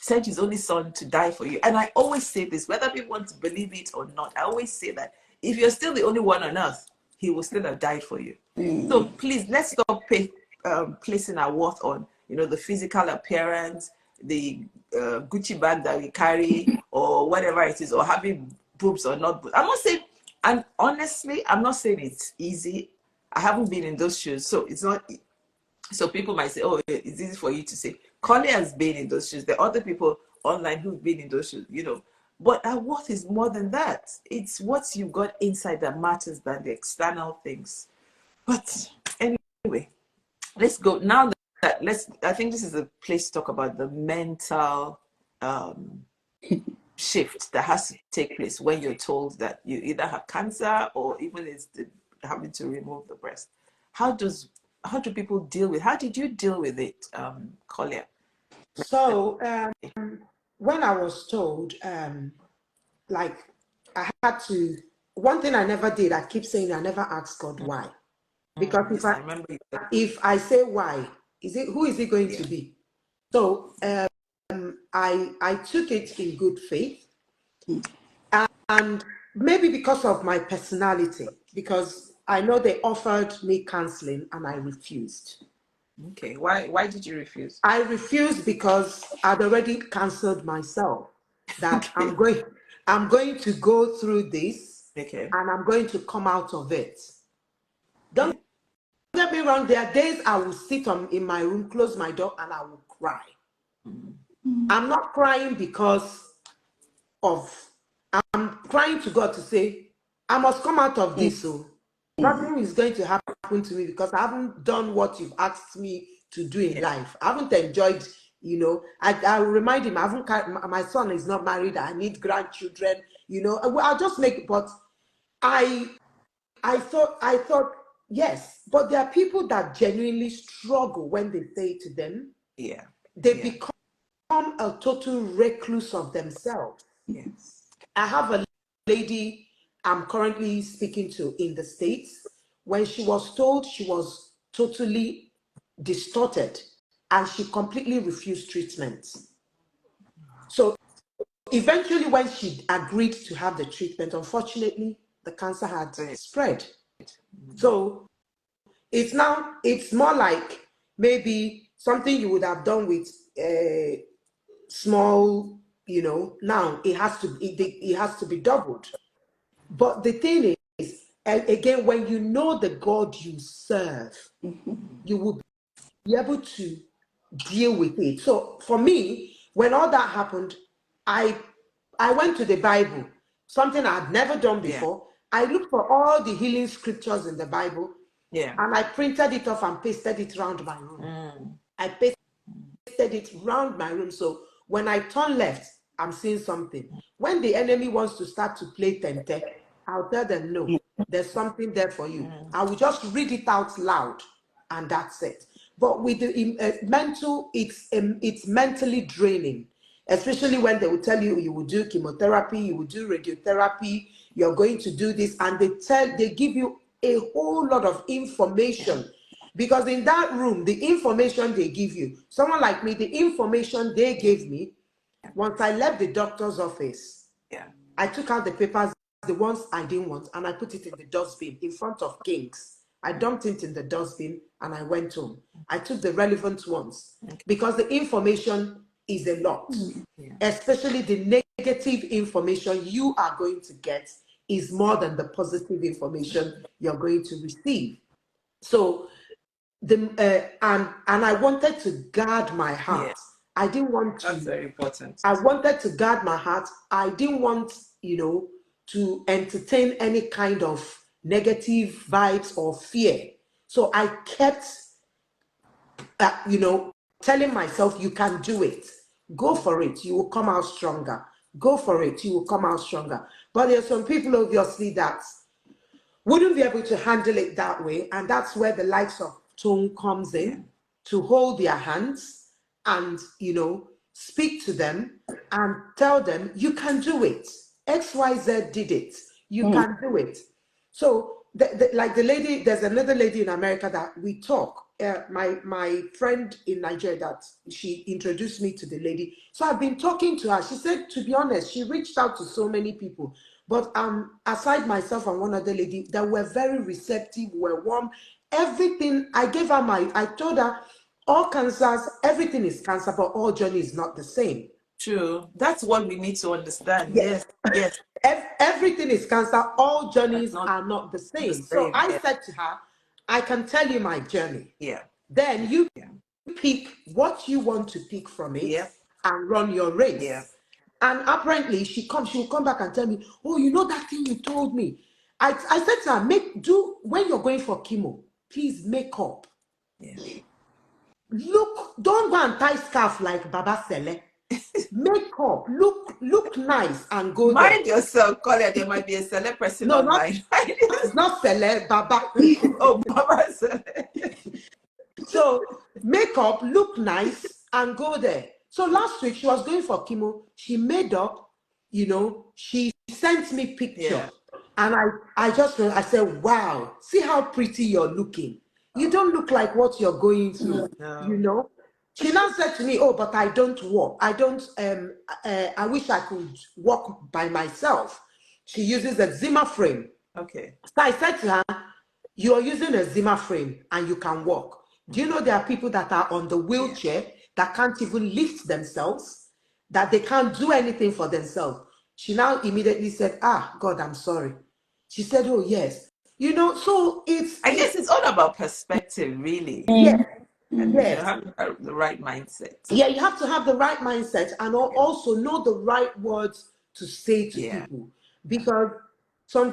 sent his only son to die for you. And I always say this, whether people want to believe it or not, I always say that if you're still the only one on earth, he will still have died for you. So please, let's stop placing our worth on the physical appearance, the Gucci bag that we carry, or whatever it is, or having boobs or not boobs. I'm not saying, and honestly, I'm not saying it's easy. I haven't been in those shoes, so it's not. So people might say, oh, it's easy for you to say. Collie has been in those shoes. There are other people online who've been in those shoes, But our worth is more than that. It's what you've got inside that matters than the external things. But anyway, let's go. Now that I think this is a place to talk about the mental shift that has to take place when you're told that you either have cancer or even it's having to remove the breast. How do people deal with? How did you deal with it, Collier? So when I was told, like I had to. One thing I never did. I keep saying I never asked God why, because if I say why, who is it going to be? So I took it in good faith, and maybe because of my personality, because I know they offered me counseling and I refused. Okay, why did you refuse? I refused because I'd already cancelled myself that okay. I'm going to go through this, okay, and I'm going to come out of it. Don't get me wrong, there are days I will sit in my room, close my door, and I will cry. I'm not crying because I'm crying to God to say, I must come out of this. So nothing is going to happen to me because I haven't done what you've asked me to do in life. I haven't enjoyed, I remind him, my son is not married. I need grandchildren, I'll just make, but I thought, yes, but there are people that genuinely struggle when they say to them, they become a total recluse of themselves. Yes. I have a lady I'm currently speaking to in the States. When she was told she was totally distorted and she completely refused treatment. So eventually when she agreed to have the treatment, unfortunately, the cancer had spread. So it's more like maybe something you would have done with a small, now it has to be doubled. But the thing is, again, when you know the God you serve, you will be able to deal with it. So for me, when all that happened, I went to the Bible, something I had never done before. I looked for all the healing scriptures in the Bible, and I printed it off and pasted it around my room. I pasted it around my room. So when I turn left, I'm seeing something. When the enemy wants to start to play tente, I'll tell them, no, there's something there for you. I will just read it out loud, and that's it. But with the mental, it's mentally draining, especially when they will tell you you will do chemotherapy, you will do radiotherapy, you're going to do this, and they give you a whole lot of information. Because in that room, the information they give you, someone like me, the information they gave me, once I left the doctor's office, I took out the papers the ones I didn't want, and I put it in the dustbin in front of Kings. I dumped it in the dustbin and I went home. I took the relevant ones because the information is a lot, especially the negative information you are going to get is more than the positive information you're going to receive. So and I wanted to guard my heart. I didn't want to. That's very important. I wanted to guard my heart. I didn't want, to entertain any kind of negative vibes or fear. So I kept, telling myself, you can do it. Go for it. You will come out stronger. Go for it. You will come out stronger. But there are some people, obviously, that wouldn't be able to handle it that way. And that's where the likes of Tone comes in to hold their hands and, speak to them and tell them, you can do it. XYZ did it. You can do it. So, like the lady, there's another lady in America that we talk. My friend in Nigeria, that she introduced me to the lady. So I've been talking to her. She said, to be honest, she reached out to so many people. But aside myself and one other lady, that were very receptive, were warm. Everything, I told her, all cancers, everything is cancer, but all journey is not the same. True. That's what we need to understand. Yes. Everything is cancer, all journeys are not the same. So I said to her, I can tell you my journey. Then you pick what you want to pick from it and run your race. And apparently she'll come back and tell me, oh, you know that thing you told me. I said to her, when you're going for chemo, please make up. Look, don't go and tie scarf like Baba Sele. Make up, look nice and go there. Mind yourself, Colin, there might be a Sele person online. Not Sele, Baba. Oh, Baba Sele. So make up, look nice and go there. So last week she was going for chemo. She made up, she sent me picture. And I said, wow, see how pretty you're looking. You don't look like what you're going through, She now said to me, oh, but I don't walk. I wish I could walk by myself. She uses a Zimmer frame. Okay. So I said to her, you're using a Zimmer frame and you can walk. Do you know there are people that are on the wheelchair that can't even lift themselves, that they can't do anything for themselves? She now immediately said, God, I'm sorry. She said, oh, yes. So I guess it's all about perspective, really. Yes. And you have to have the right mindset. Yeah, you have to have the right mindset and also know the right words to say to people. Because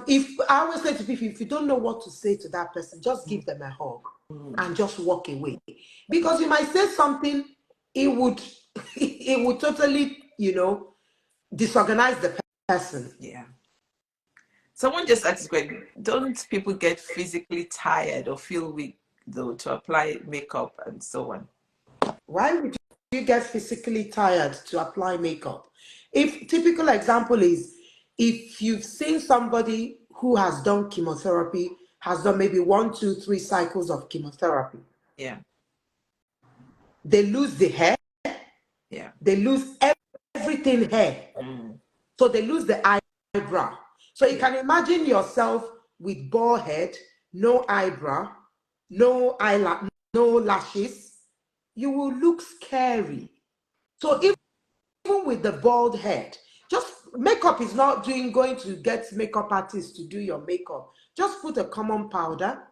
if I always say to people, if you don't know what to say to that person, just give them a hug and just walk away. Because you might say something, it would totally, disorganize the person. Yeah. Someone just asked, don't people get physically tired or feel weak though to apply makeup and so on? Why would you get physically tired to apply makeup? If typical example is, if you've seen somebody who has done chemotherapy, has done maybe 1, 2, 3 cycles of chemotherapy. Yeah. They lose the hair. Yeah. They lose everything hair. So they lose the eyebrow. So you can imagine yourself with bald head, no eyebrow, no eyelash, no lashes. You will look scary. So even with the bald head, just makeup is not going to get makeup artists to do your makeup. Just put a common powder,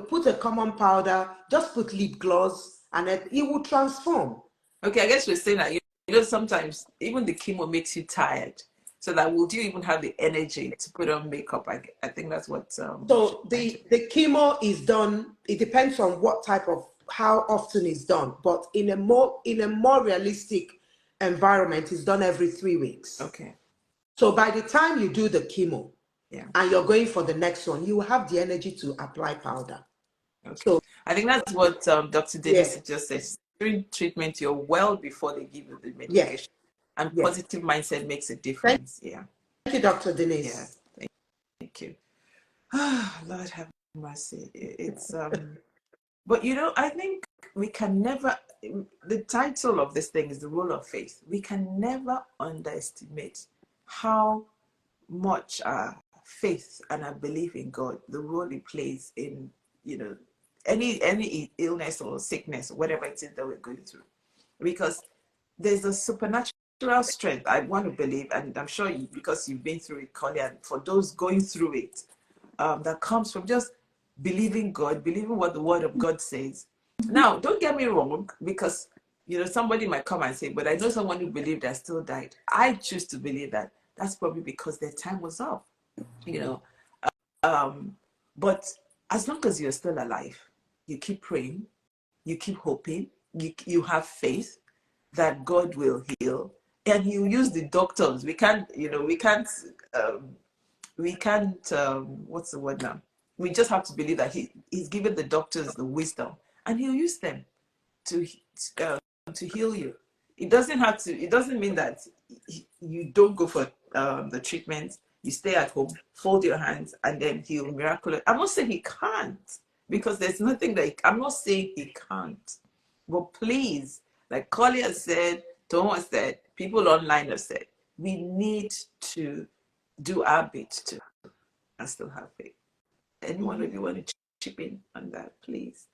put a common powder, just put lip gloss, and it will transform. Okay, I guess we're saying that, sometimes even the chemo makes you tired. So that would you even have the energy to put on makeup? I think that's what. So the chemo is done. It depends on what type of, how often it's done. But in a more realistic environment, it's done every 3 weeks. Okay. So by the time you do the chemo, and you're going for the next one, you will have the energy to apply powder. Okay. So I think that's what Dr. Dennis just said. During treatment, you're well before they give you the medication. And positive mindset makes a difference. Thank you, Dr. Denise. Yeah, thank you. Lord have mercy. It's but I think we can never. The title of this thing is the role of faith. We can never underestimate how much our faith and our belief in God, the role it plays in, any illness or sickness, whatever it is that we're going through. Because there's a supernatural strength, I want to believe, and I'm sure you, because you've been through it, Collier, and for those going through it, that comes from just believing God, believing what the word of God says. Now, don't get me wrong, because somebody might come and say, but I know someone who believed that still died. I choose to believe that that's probably because their time was up, but as long as you're still alive, you keep praying, you keep hoping, you have faith that God will heal, and you use the doctors. We can't, what's the word now? We just have to believe that he's given the doctors the wisdom, and he'll use them to heal you. It doesn't mean that you don't go for the treatment, you stay at home, fold your hands, and then he'll miraculous. I'm not saying he can't, because there's nothing that I'm not saying he can't. But please, like Collier said, Thomas said, people online have said, we need to do our bit too and still have faith. Anyone of you want to chip in on that, please?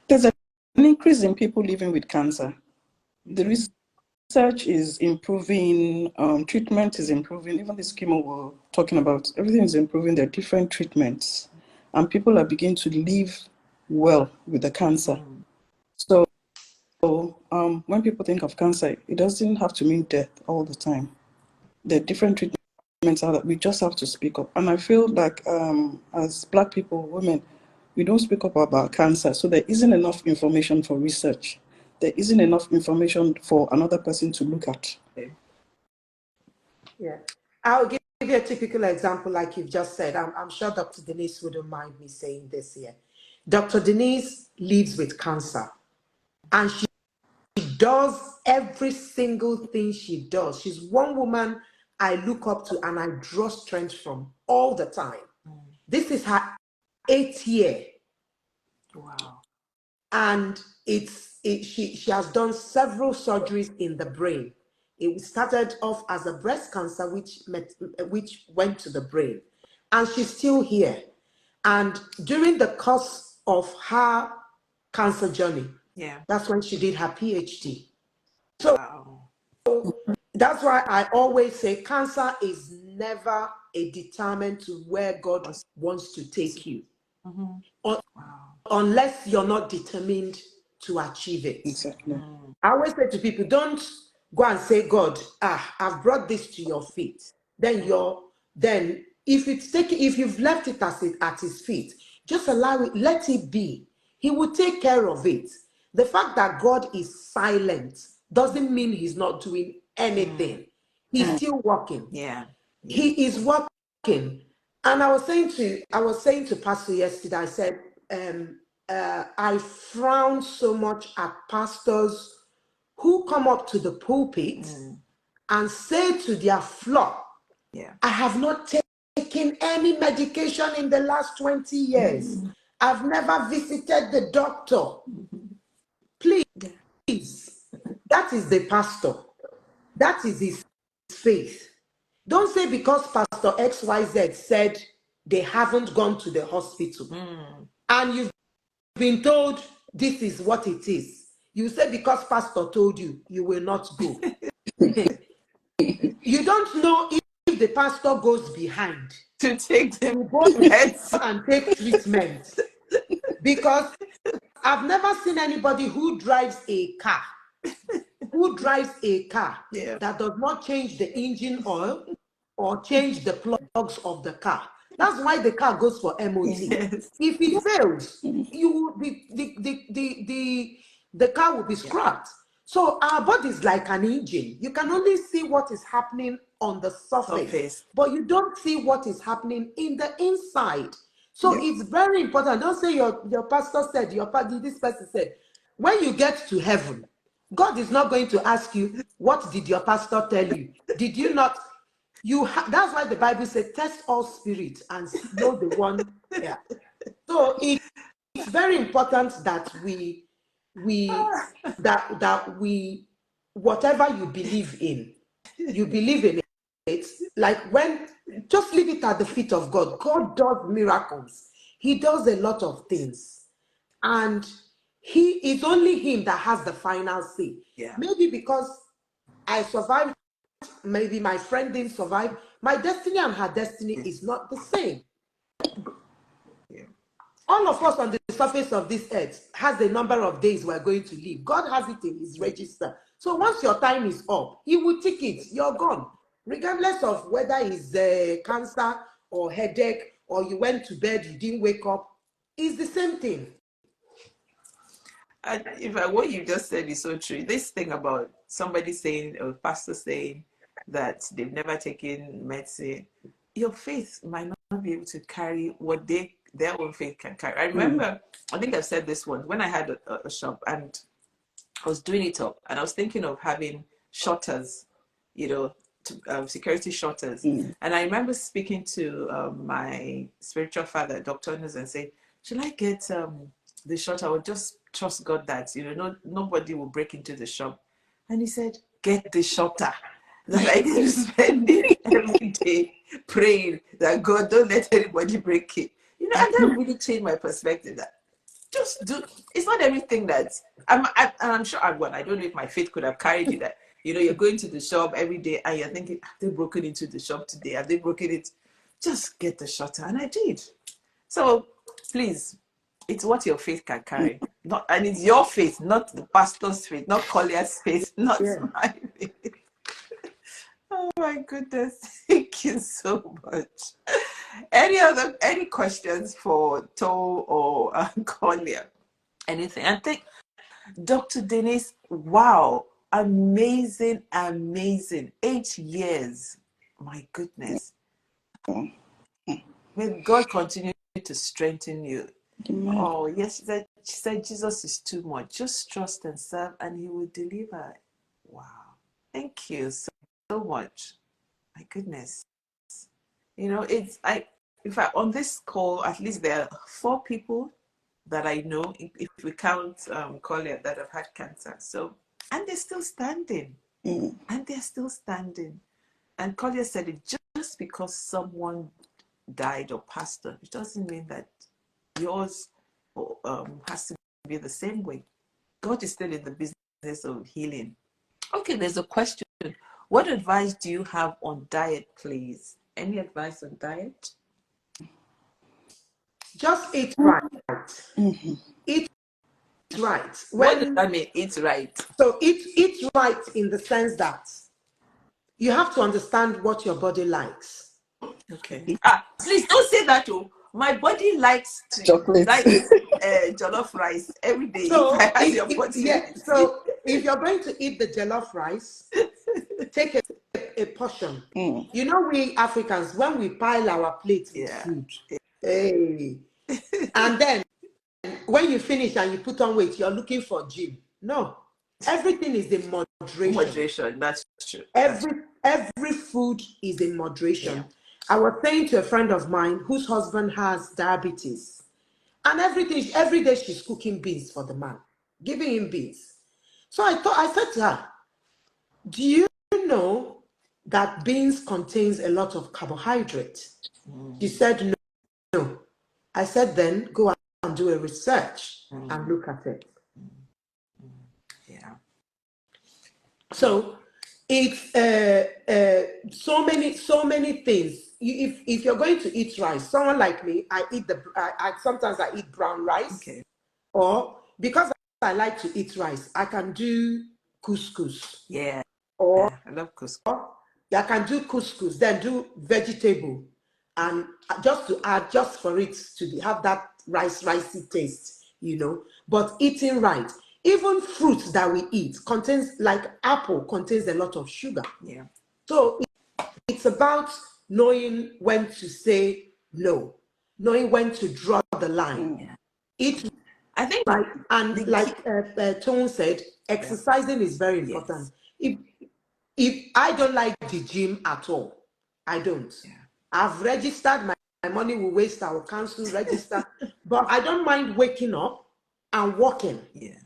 There's an increase in people living with cancer. The research is improving, treatment is improving. Even this chemo we're talking about, everything is improving. There are different treatments, and people are beginning to live well with the cancer. So when people think of cancer, it doesn't have to mean death all the time. There are different treatments out there. We just have to speak up. And I feel like as Black people, women, we don't speak up about cancer. So there isn't enough information for research. There isn't enough information for another person to look at. Yeah. I'll give you a typical example, like you've just said. I'm sure Dr. Denise wouldn't mind me saying this here. Dr. Denise lives with cancer, and she does every single thing she does. She's one woman I look up to and I draw strength from all the time. This is her 8th year. Wow. And she has done several surgeries in the brain. It started off as a breast cancer, which went to the brain. And she's still here. And during the course of her cancer journey, that's when she did her PhD. So, that's why I always say cancer is never a deterrent to where God wants to take you. Unless you're not determined to achieve it. Exactly. I always say to people, don't go and say, God, I've brought this to your feet. Then if you've left it at his feet, just allow it, let it be. He will take care of it. The fact that God is silent doesn't mean he's not doing anything. He's still working. Yeah. He is working. And I was saying to Pastor yesterday, I said, I frown so much at pastors who come up to the pulpit and say to their flock, I have not taken any medication in the last 20 years. I've never visited the doctor. Please, that is the pastor. That is his faith. Don't say because Pastor XYZ said they haven't gone to the hospital and you've been told this is what it is. You say because pastor told you, you will not go. You don't know if the pastor goes behind to take them and take treatment. Because I've never seen anybody who drives a car that does not change the engine oil or change the plugs of the car. That's why the car goes for MOT. Yes. If it fails, the car will be scrapped. So our body is like an engine. You can only see what is happening on the surface, but you don't see what is happening in the inside. So it's very important. Don't say your pastor said, this person said. When you get to heaven, God is not going to ask you, what did your pastor tell you? Did you not? That's why the Bible says, test all spirits and know the one. Yeah. So it's very important that we whatever you believe in it, like when, just leave it at the feet of God. God does miracles. He does a lot of things. And it's only him that has the final say. Yeah. Maybe because I survived, maybe my friend didn't survive. My destiny and her destiny is not the same. Yeah. All of us on the surface of this earth has a number of days we're going to live. God has it in his register. So once your time is up, he will take it. You're gone. Regardless of whether it's cancer or headache, or you went to bed, you didn't wake up, it's the same thing. And what you just said is so true. This thing about somebody saying, or pastor saying that they've never taken medicine, your faith might not be able to carry what their own faith can carry. I remember, I think I've said this once, when I had a shop and I was doing it up, and I was thinking of having shutters, security shutters. And I remember speaking to my spiritual father, Dr. Nuz, and say, should I get the shutter? I would just trust God that, nobody will break into the shop. And he said, get the shutter. That I didn't spend every day praying that God, don't let anybody break it. And that really changed my perspective. That just do. It's not everything that I'm sure I won. I don't know if my faith could have carried you. That you're going to the shop every day and you're thinking, have they broken into the shop today? Have they broken it? Just get the shutter, and I did. So please, it's what your faith can carry. And it's your faith, not the pastor's faith, not Collier's faith, not my faith. Oh my goodness. Thank you so much. Any questions for Toe or Collier? Anything? I think Dr. Denise, wow, amazing. 8 years. My goodness. May God continue to strengthen you. Amen. Oh, yes, she said Jesus is too much. Just trust and serve and he will deliver. Wow. Thank you so much. My goodness. In fact, on this call, at least there are 4 people that I know, if we count Collier, that have had cancer. So, and they're still standing. And they're still standing. And Collier said it, just because someone died or passed on, it doesn't mean that yours has to be the same way. God is still in the business of healing. Okay, there's a question. What advice do you have on diet, please? Any advice on diet? Just eat right. Eat right. What does that mean, eat right? So eat right in the sense that you have to understand what your body likes. Okay. Please don't say that too. My body likes chocolate, jollof rice every day. So if you're going to eat the jollof rice, take a portion. We Africans, when we pile our plates with food, hey, and then when you finish and you put on weight, you're looking for gym. No, everything is in moderation. Moderation, that's true. Every food is in moderation. Yeah. I was saying to a friend of mine whose husband has diabetes, and every day she's cooking beans for the man, giving him beans. So I said to her, do you know that beans contains a lot of carbohydrate? She said no. I said, then go and do a research and look at it. Yeah. So it's so many things. If you're going to eat rice, someone like me, sometimes I eat brown rice. Okay. Or because I like to eat rice, I can do couscous. Yeah. Or I love couscous. I can do couscous, then do vegetable, and just for it to have that ricey taste, But eating right. Even fruits that we eat contains, like apple, contains a lot of sugar. Yeah. So it's about knowing when to say no, knowing when to draw the line. Yeah. Eat, I think, right, and like Tone said, exercising is very important. Yes. If I don't like the gym at all, I don't. Yeah. I've registered, my money will waste, I will cancel, register, but I don't mind waking up and walking. Yeah.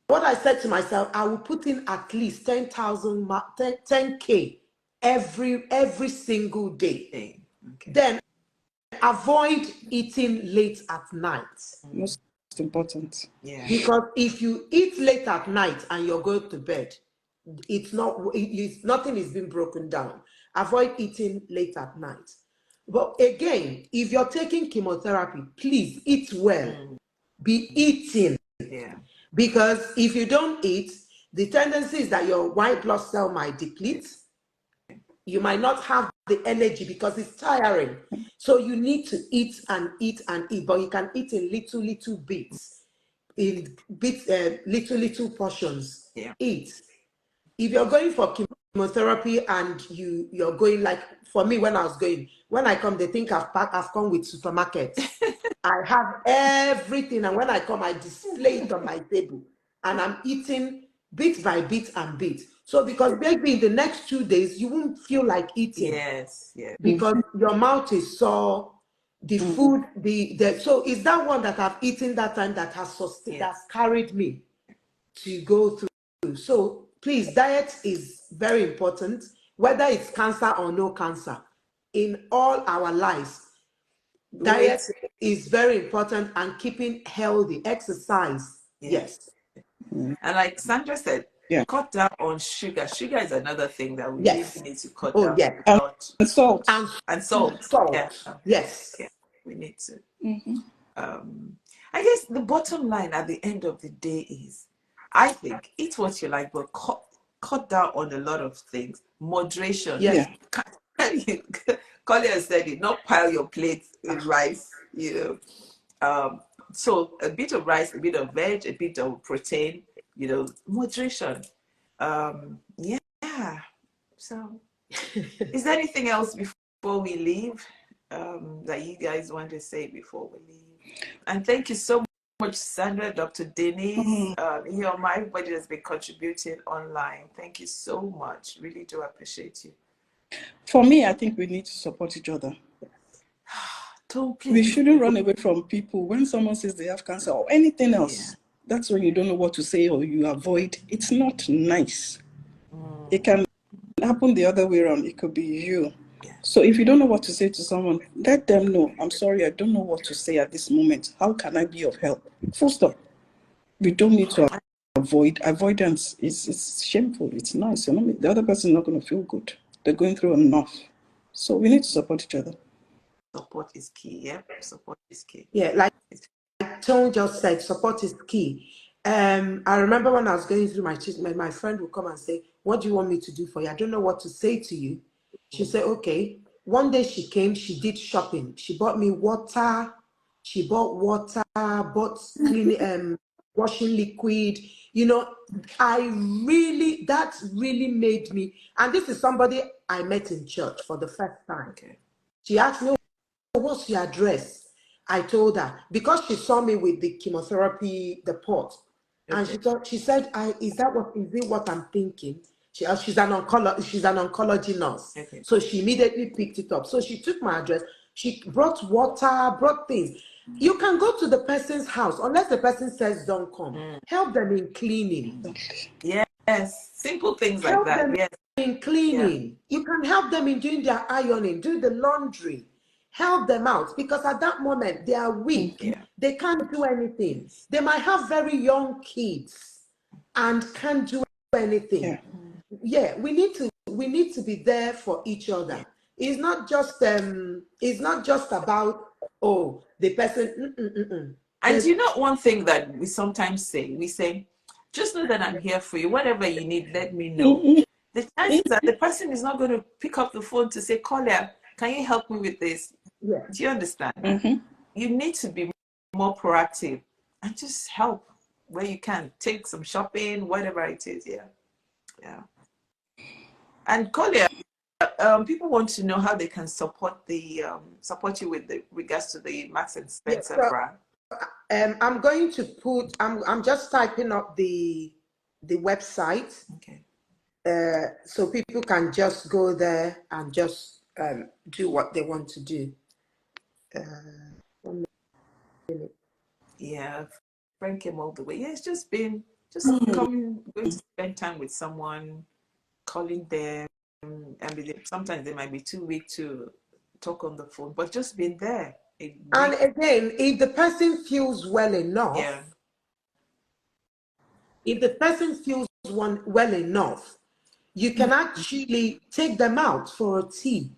What I said to myself, I will put in at least 10K every single day. Okay. Then avoid eating late at night. Most important. Yeah. Because if you eat late at night and you're going to bed, nothing is being broken down. Avoid eating late at night. But again, if you're taking chemotherapy, please eat well. Be eating. Yeah. Because if you don't eat, the tendency is that your white blood cell might deplete. You might not have the energy because it's tiring. So you need to eat and eat and eat, but you can eat in little bits, little portions. Yeah. Eat. If you're going for chemotherapy and you're going, like for me, when I come, they think I've come with supermarkets. I have everything, and when I come, I display it on my table, and I'm eating bit by bit and bit. So because maybe in the next 2 days you won't feel like eating. Yes. Yeah. Because your mouth is sore, the food, so it's that one that I've eaten that time that has sustained, that's carried me to go through. So please, diet is very important, whether it's cancer or no cancer. In all our lives, diet is very important, and keeping healthy, exercise. Yes. And like Sandra said, cut down on sugar. Sugar is another thing that we really need to cut down. Yeah. And salt. And salt. Yeah. Yes. Yeah. We need to. I guess the bottom line at the end of the day is, I think, eat what you like, but cut down on a lot of things. Moderation. Yes. Collier said it, not pile your plate with rice, so a bit of rice, a bit of veg, a bit of protein, moderation. Yeah. So is there anything else before we leave that you guys want to say before we leave? And thank you so much, Sandra, Dr. Denise, everybody has been contributing online. Thank you so much. Really do appreciate you. For me, I think we need to support each other. We shouldn't run away from people. When someone says they have cancer or anything else, that's when you don't know what to say or you avoid. It's not nice. It can happen the other way around. It could be you. So if you don't know what to say to someone, let them know. I'm sorry, I don't know what to say at this moment. How can I be of help? Full stop. We don't need to avoid. Avoidance is shameful. It's nice. The other person is not going to feel good. They're going through enough. So we need to support each other. Support is key. Yeah, support is key. Yeah, like Tone just said, support is key. I remember when I was going through my treatment, my friend would come and say, "What do you want me to do for you? I don't know what to say to you." She said, "Okay." One day she came, she did shopping. She bought me water. She bought water, bought clean washing liquid. That really made me. And this is somebody I met in church for the first time. Okay. She asked me, "What's your address?" I told her, because she saw me with the chemotherapy, the pot. And she said, is it what I'm thinking? She's an oncology nurse. Okay. So she immediately picked it up. So she took my address. She brought water, brought things. You can go to the person's house, unless the person says don't come. Help them in cleaning. Yes, simple things like that. Help them in cleaning. You can help them in doing their ironing, doing the laundry. Help them out, because at that moment they are weak. They can't do anything. They might have very young kids and can't do anything. We need to be there for each other. It's not just about the person. And you know, one thing that we sometimes say, we say, just know that I'm here for you. Whatever you need, let me know. The chances that the person is not going to pick up the phone to say, "Collier, can you help me with this?" Do you understand? You need to be more proactive and just help where you can. Take some shopping, whatever it is. Yeah. And Collier, people want to know how they can support you with regards to the Marks and Spencer brand. I'm going to put. I'm just typing up the website. Okay. So people can just go there and just do what they want to do. 1 minute. Yeah, Frank came all the way. Yeah, it's just been going to spend time with someone, calling them, sometimes they might be too weak to talk on the phone, but just being there. And again, if the person feels well enough, Yeah. if the person feels well enough, you can actually take them out for a tea,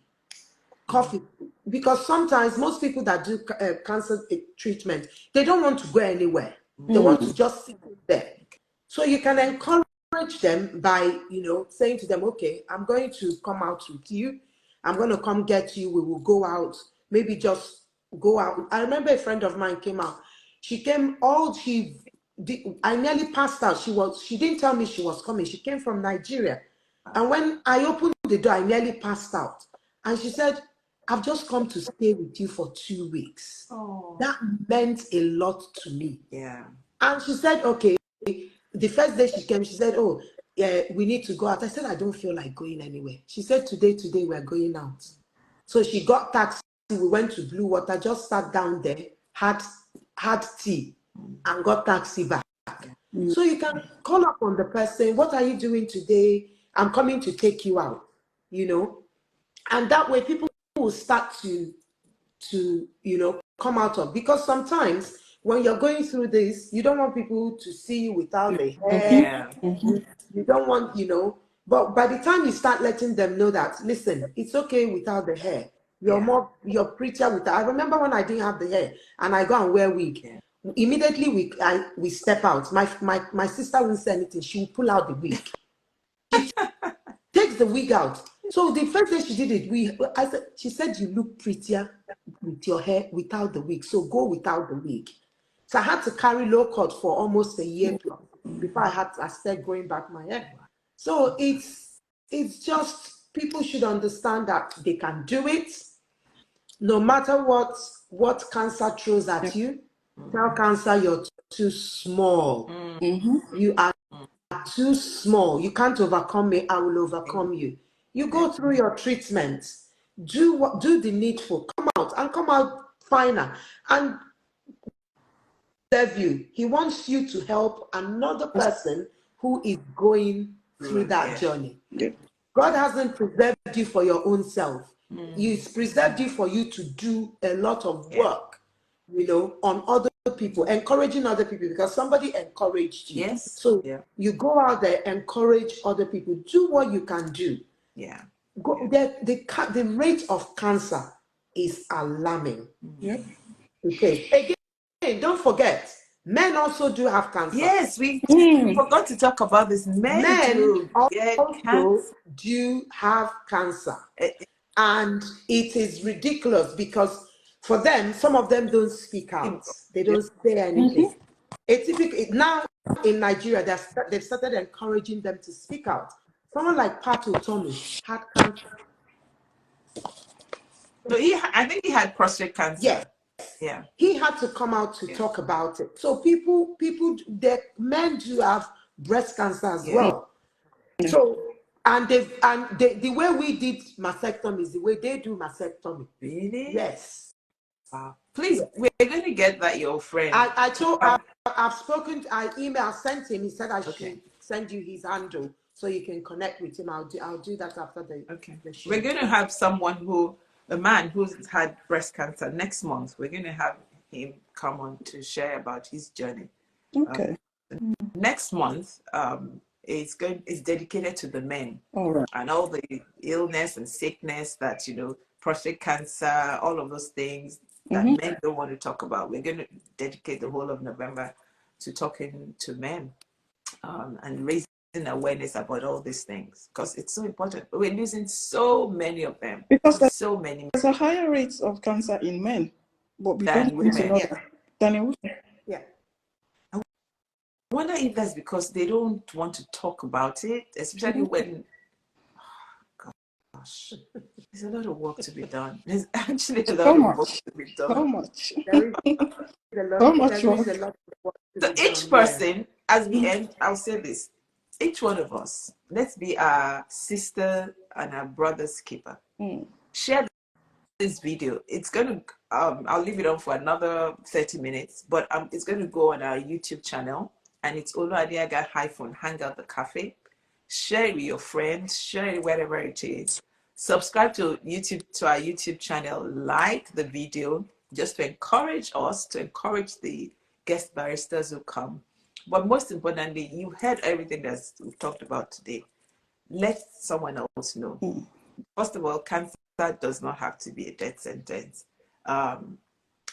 coffee, because sometimes most people that do cancer treatment, they don't want to go anywhere. They want to just sit there. So you can encourage them by, saying to them, okay, I'm going to come out with you. I'm going to come get you. We will go out, maybe just go out. I remember a friend of mine came out. She came, I nearly passed out. She didn't tell me she was coming. She came from Nigeria. And when I opened the door, I nearly passed out. And she said, I've just come to stay with you for 2 weeks. Oh. That meant a lot to me. Yeah. And she said, okay, the first day she came, she said, oh, yeah, we need to go out. I said, I don't feel like going anywhere. She said, today, we're going out. So she got taxi. We went to Blue Water, just sat down there, had tea, and got taxi back. So you can call up on the person, what are you doing today? I'm coming to take you out, And that way people will start to come out of, because sometimes when you're going through this, you don't want people to see you without the hair. You don't want, but by the time you start letting them know that, listen, it's okay without the hair. You're prettier without. I remember when I didn't have the hair and I go and wear wig. Yeah. Immediately we step out. My sister wouldn't say anything. She would pull out the wig. She takes the wig out. So the first day she did it, she said, you look prettier with your hair without the wig. So go without the wig. So I had to carry low cut for almost a year before I started growing back my hair. So it's just, people should understand that they can do it. No matter what cancer throws at you, tell cancer you're too small. You are too small. You can't overcome me. I will overcome you. You go through your treatment. Do the needful. Come out finer. And you. He wants you to help another person who is going through that journey. God hasn't preserved you for your own self. He's preserved you for you to do a lot of work, on other people, encouraging other people, because somebody encouraged you. Yes. So you go out there, encourage other people, do what you can do. Yeah. The rate of cancer is alarming. Yeah. Okay. Again, don't forget, men also do have cancer. Yes, we forgot to talk about this. Men do have cancer. And it is ridiculous because for them, some of them don't speak out. They don't say anything. Now in Nigeria, they've started encouraging them to speak out. Someone like Pat Otomi had cancer. So I think he had prostate cancer. Yes. Yeah. He had to come out to talk about it. So men do have breast cancer as well. So the way we did mastectomy is the way they do mastectomy. Really? Yes. Wow. Please, we're going to get that, your friend. I've spoken. I sent him. He said I should send you his handle so you can connect with him. I'll do that after the show. We're going to have a man who's had breast cancer next month. We're going to have him come on to share about his journey. Okay. Next month, it's dedicated to the men. All right. And all the illness and sickness that, prostate cancer, all of those things that men don't want to talk about. We're going to dedicate the whole of November to talking to men and raising awareness about all these things, because it's so important. We're losing so many of them. Because there's a higher rate of cancer in men, but we than don't need to know that. Than in women. Yeah. I wonder if that's because they don't want to talk about it, especially when, gosh, there's a lot of work to be done. There's actually a lot of work to be done. So much. There is a lot of work. So each person, as we end, I'll say this. Each one of us, let's be our sister and our brother's keeper. Share this video. It's going to, I'll leave it on for another 30 minutes, but it's going to go on our YouTube channel, and it's Oluadiaga-Hangout the Cafe. share it with your friends, share it wherever it is. Subscribe to our YouTube channel, like the video, just to encourage us, to encourage the guest barristers who come. But most importantly, you heard everything that we've talked about today. Let someone else know. First of all, cancer does not have to be a death sentence.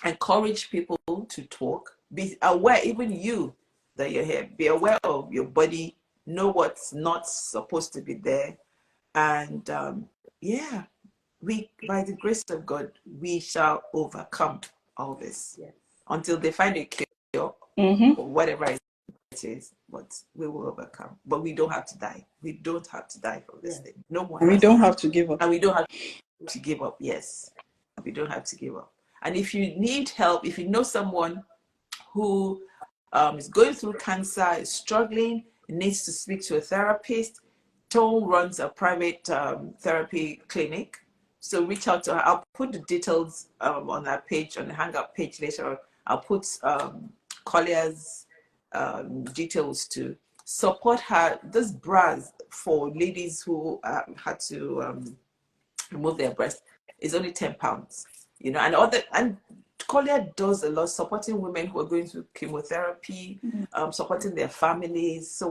Encourage people to talk. Be aware, even you that you're here, be aware of your body, know what's not supposed to be there. And yeah, by the grace of God, we shall overcome all this until they find a cure or whatever it is, but we will overcome. But we don't have to die. We don't have to die from this thing. No one. And we don't have to give up. And we don't have to give up. Yes, we don't have to give up. And if you need help, if you know someone who is going through cancer, is struggling, needs to speak to a therapist, Tone runs a private therapy clinic. So reach out to her. I'll put the details on our page, on the Hangout page later. I'll put Collier's details to support her. This bras for ladies who had to remove their breast is only £10. You know, and Collier does a lot supporting women who are going through chemotherapy, supporting their families. So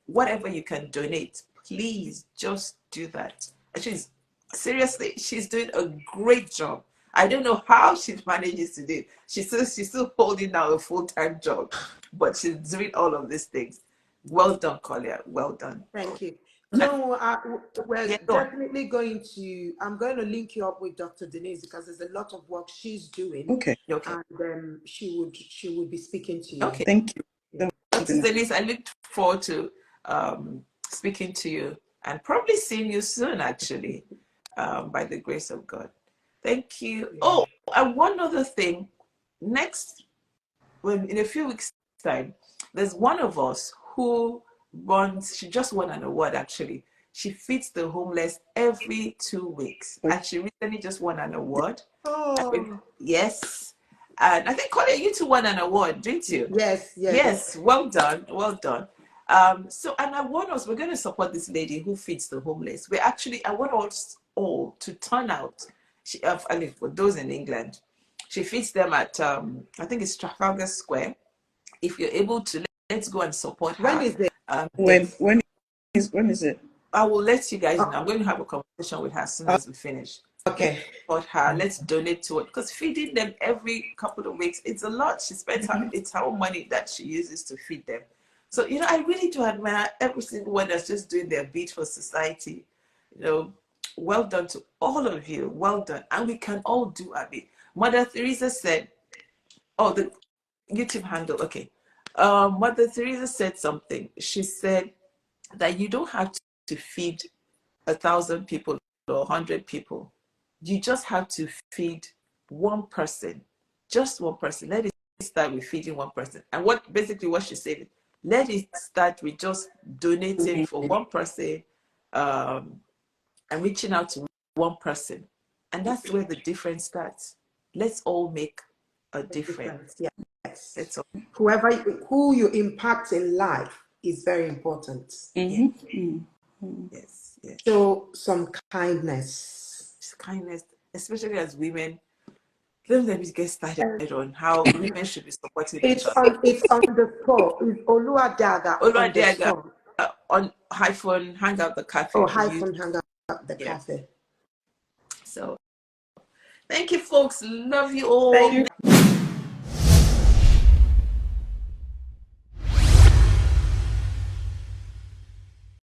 whatever you can donate, please just do that. And she's doing a great job. I don't know how she manages to do it. She's still holding down a full-time job, but she's doing all of these things. Well done, Collier. Well done. Thank you. No, we're definitely going to, I'm going to link you up with Dr. Denise because there's a lot of work she's doing. Okay. And she would be speaking to you. Okay. Thank you. Dr. Denise, I look forward to speaking to you and probably seeing you soon, actually, by the grace of God. Thank you. Oh, and one other thing. In a few weeks' time, there's one of us who she just won an award, actually. She feeds the homeless every 2 weeks. And she recently just won an award. Oh. Yes. And I think, Collier, you two won an award, didn't you? Yes. Well done. And I want us, we're going to support this lady who feeds the homeless. I want us all to turn out. For those in England, she feeds them at, I think it's Trafalgar Square. If you're able to, let's go and support her. When is it? When is it? I will let you guys know. I'm going to have a conversation with her as soon as we finish. Okay. Support her. Let's donate to it, because feeding them every couple of weeks, it's a lot. She spends it's her own money that she uses to feed them. So, I really do admire every single one that's just doing their bit for society. Well done to all of you. Well done. And we can all do our bit. Mother Teresa said, the YouTube handle, okay. Mother Teresa said something. She said that you don't have to feed 1,000 people or 100 people. You just have to feed one person, just one person. Let it start with feeding one person. And what she said, let it start with just donating for one person and reaching out to one person. And that's where the difference starts. Let's all make a difference. Yes. Who you impact in life is very important. Yes. So some kindness, especially as women. Let me get started on how women should be supporting each other. It's on the spot. It's Oluwadiaga on hyphen Hangout the Cafe. Hangout the Cafe. So, thank you, folks. Love you all. Thank you.